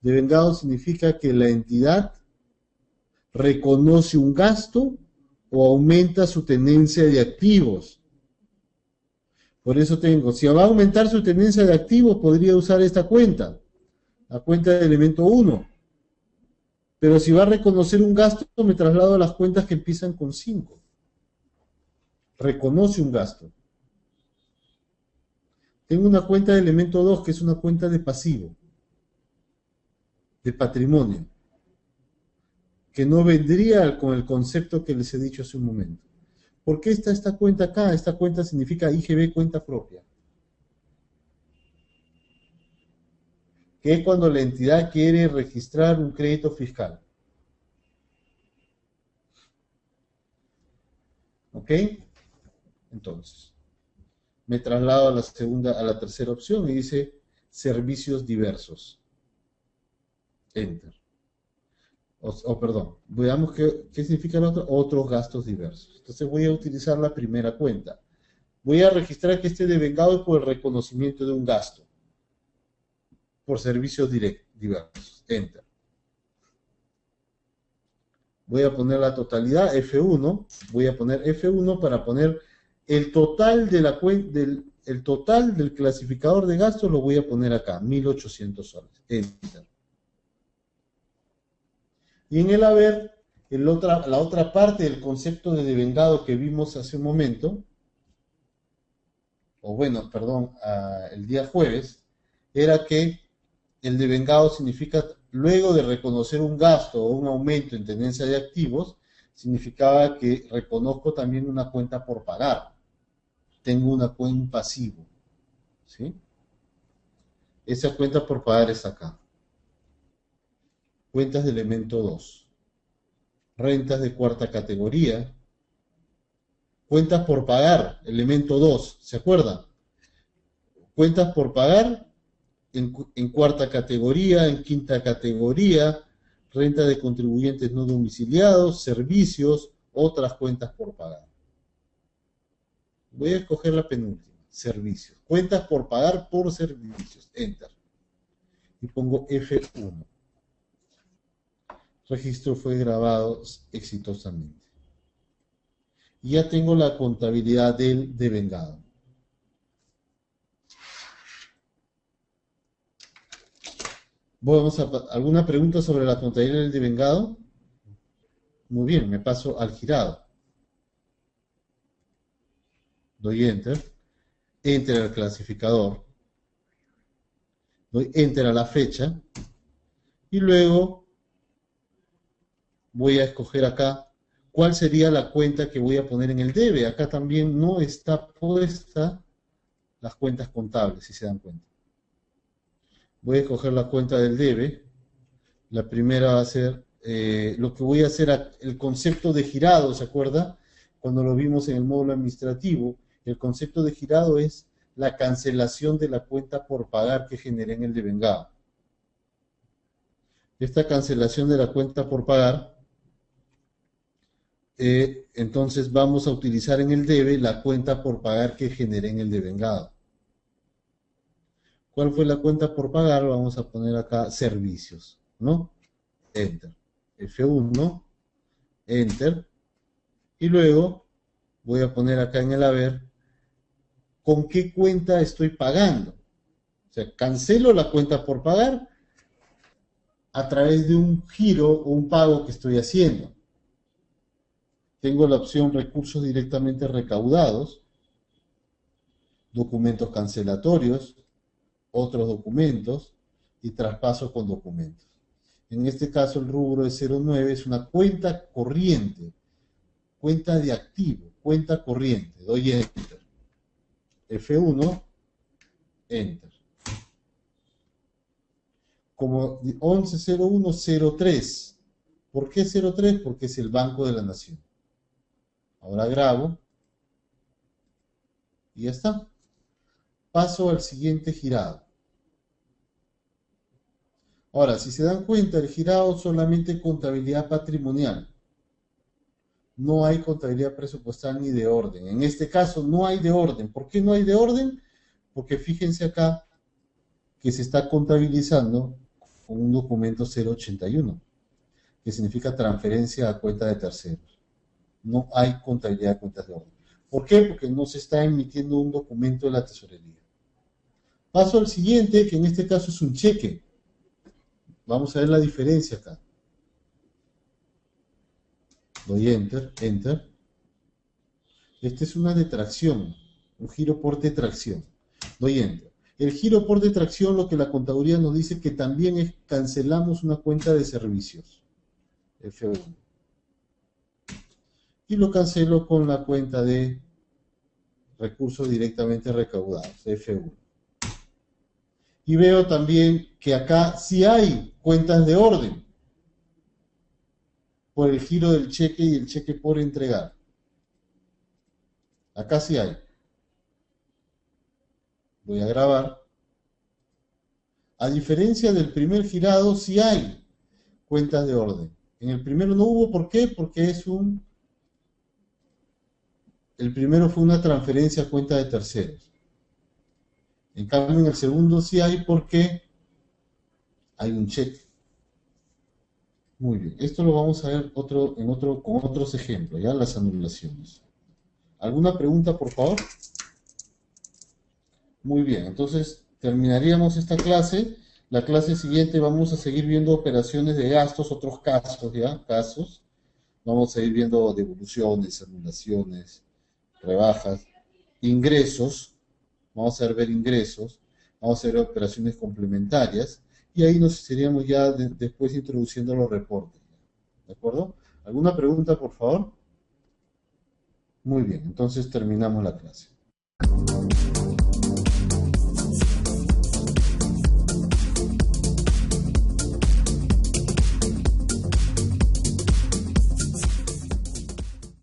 Devengado significa que la entidad reconoce un gasto o aumenta su tenencia de activos. Por eso tengo, si va a aumentar su tenencia de activos, podría usar esta cuenta, la cuenta de elemento 1. Pero si va a reconocer un gasto, me traslado a las cuentas que empiezan con 5. Reconoce un gasto. Tengo una cuenta de elemento 2 que es una cuenta de pasivo, de patrimonio, que no vendría con el concepto que les he dicho hace un momento. ¿Por qué está esta cuenta acá? Esta cuenta significa IGB, cuenta propia, que es cuando la entidad quiere registrar un crédito fiscal. ¿Ok? Entonces, me traslado a la segunda, a la tercera opción y dice servicios diversos. Enter. Perdón, veamos qué significa el otro, otros gastos diversos. Entonces voy a utilizar la primera cuenta. Voy a registrar que esté devengado por el reconocimiento de un gasto, por servicios diversos. Enter. Voy a poner la totalidad, F1, voy a poner F1 para poner el total de la el total del clasificador de gastos lo voy a poner acá, 1.800 soles. Enter. Y en el haber, la otra parte del concepto de devengado que vimos hace un momento, o bueno, perdón, el día jueves, era que el devengado significa, luego de reconocer un gasto o un aumento en tenencia de activos, significaba que reconozco también una cuenta por pagar. Tengo una cuenta pasivo, ¿sí? Esa cuenta por pagar es acá. Cuentas de elemento 2. Rentas de cuarta categoría. Cuentas por pagar, elemento 2, ¿se acuerdan? Cuentas por pagar en cuarta categoría, en quinta categoría, renta de contribuyentes no domiciliados, servicios, otras cuentas por pagar. Voy a escoger la penúltima, servicios. Cuentas por pagar por servicios. Enter. Y pongo F1. Registro fue grabado exitosamente. Y ya tengo la contabilidad del devengado. ¿Alguna pregunta sobre la contabilidad del devengado? Muy bien, me paso al girado. Doy Enter. Enter al clasificador. Doy Enter a la fecha. Y luego voy a escoger acá cuál sería la cuenta que voy a poner en el debe. Acá también no está puesta las cuentas contables, si se dan cuenta. Voy a escoger la cuenta del debe. La primera va a ser, lo que voy a hacer, el concepto de girado, ¿se acuerda? Cuando lo vimos en el módulo administrativo, el concepto de girado es la cancelación de la cuenta por pagar que generé en el devengado. Esta cancelación de la cuenta por pagar, entonces vamos a utilizar en el debe la cuenta por pagar que generé en el devengado. ¿Cuál fue la cuenta por pagar? Vamos a poner acá servicios, ¿no? Enter. F1, Enter. Y luego voy a poner acá en el haber con qué cuenta estoy pagando. O sea, cancelo la cuenta por pagar a través de un giro o un pago que estoy haciendo. Tengo la opción recursos directamente recaudados, documentos cancelatorios, otros documentos y traspaso con documentos. En este caso el rubro de 09 es una cuenta corriente, cuenta de activo, cuenta corriente. Doy Enter. F1, Enter. Como 110103. ¿Por qué 03? Porque es el Banco de la Nación. Ahora grabo y ya está. Paso al siguiente girado. Ahora, si se dan cuenta, el girado solamente contabilidad patrimonial. No hay contabilidad presupuestal ni de orden. En este caso no hay de orden. ¿Por qué no hay de orden? Porque fíjense acá que se está contabilizando con un documento 081, que significa transferencia a cuenta de terceros. No hay contabilidad de cuentas de orden. ¿Por qué? Porque no se está emitiendo un documento de la tesorería. Paso al siguiente, que en este caso es un cheque. Vamos a ver la diferencia acá. Doy Enter, Enter. Esta es una detracción, un giro por detracción. Doy enter. El giro por detracción, lo que la contaduría nos dice que también es cancelamos una cuenta de servicios, F1. Y lo cancelo con la cuenta de recursos directamente recaudados, F1. Y veo también que acá sí hay cuentas de orden por el giro del cheque y el cheque por entregar. Acá sí hay. Voy a grabar. A diferencia del primer girado, sí hay cuentas de orden. En el primero no hubo, ¿por qué? Porque el primero fue una transferencia a cuenta de terceros. En cambio, en el segundo sí hay porque hay un cheque. Muy bien. Esto lo vamos a ver con otros ejemplos, ya las anulaciones. ¿Alguna pregunta, por favor? Muy bien, entonces terminaríamos esta clase. La clase siguiente vamos a seguir viendo operaciones de gastos, otros casos, ¿ya? Casos. Vamos a ir viendo devoluciones, anulaciones, rebajas, ingresos. Vamos a ver ingresos. Vamos a ver operaciones complementarias. Y ahí nos iríamos ya después introduciendo los reportes. ¿De acuerdo? ¿Alguna pregunta, por favor? Muy bien, entonces terminamos la clase.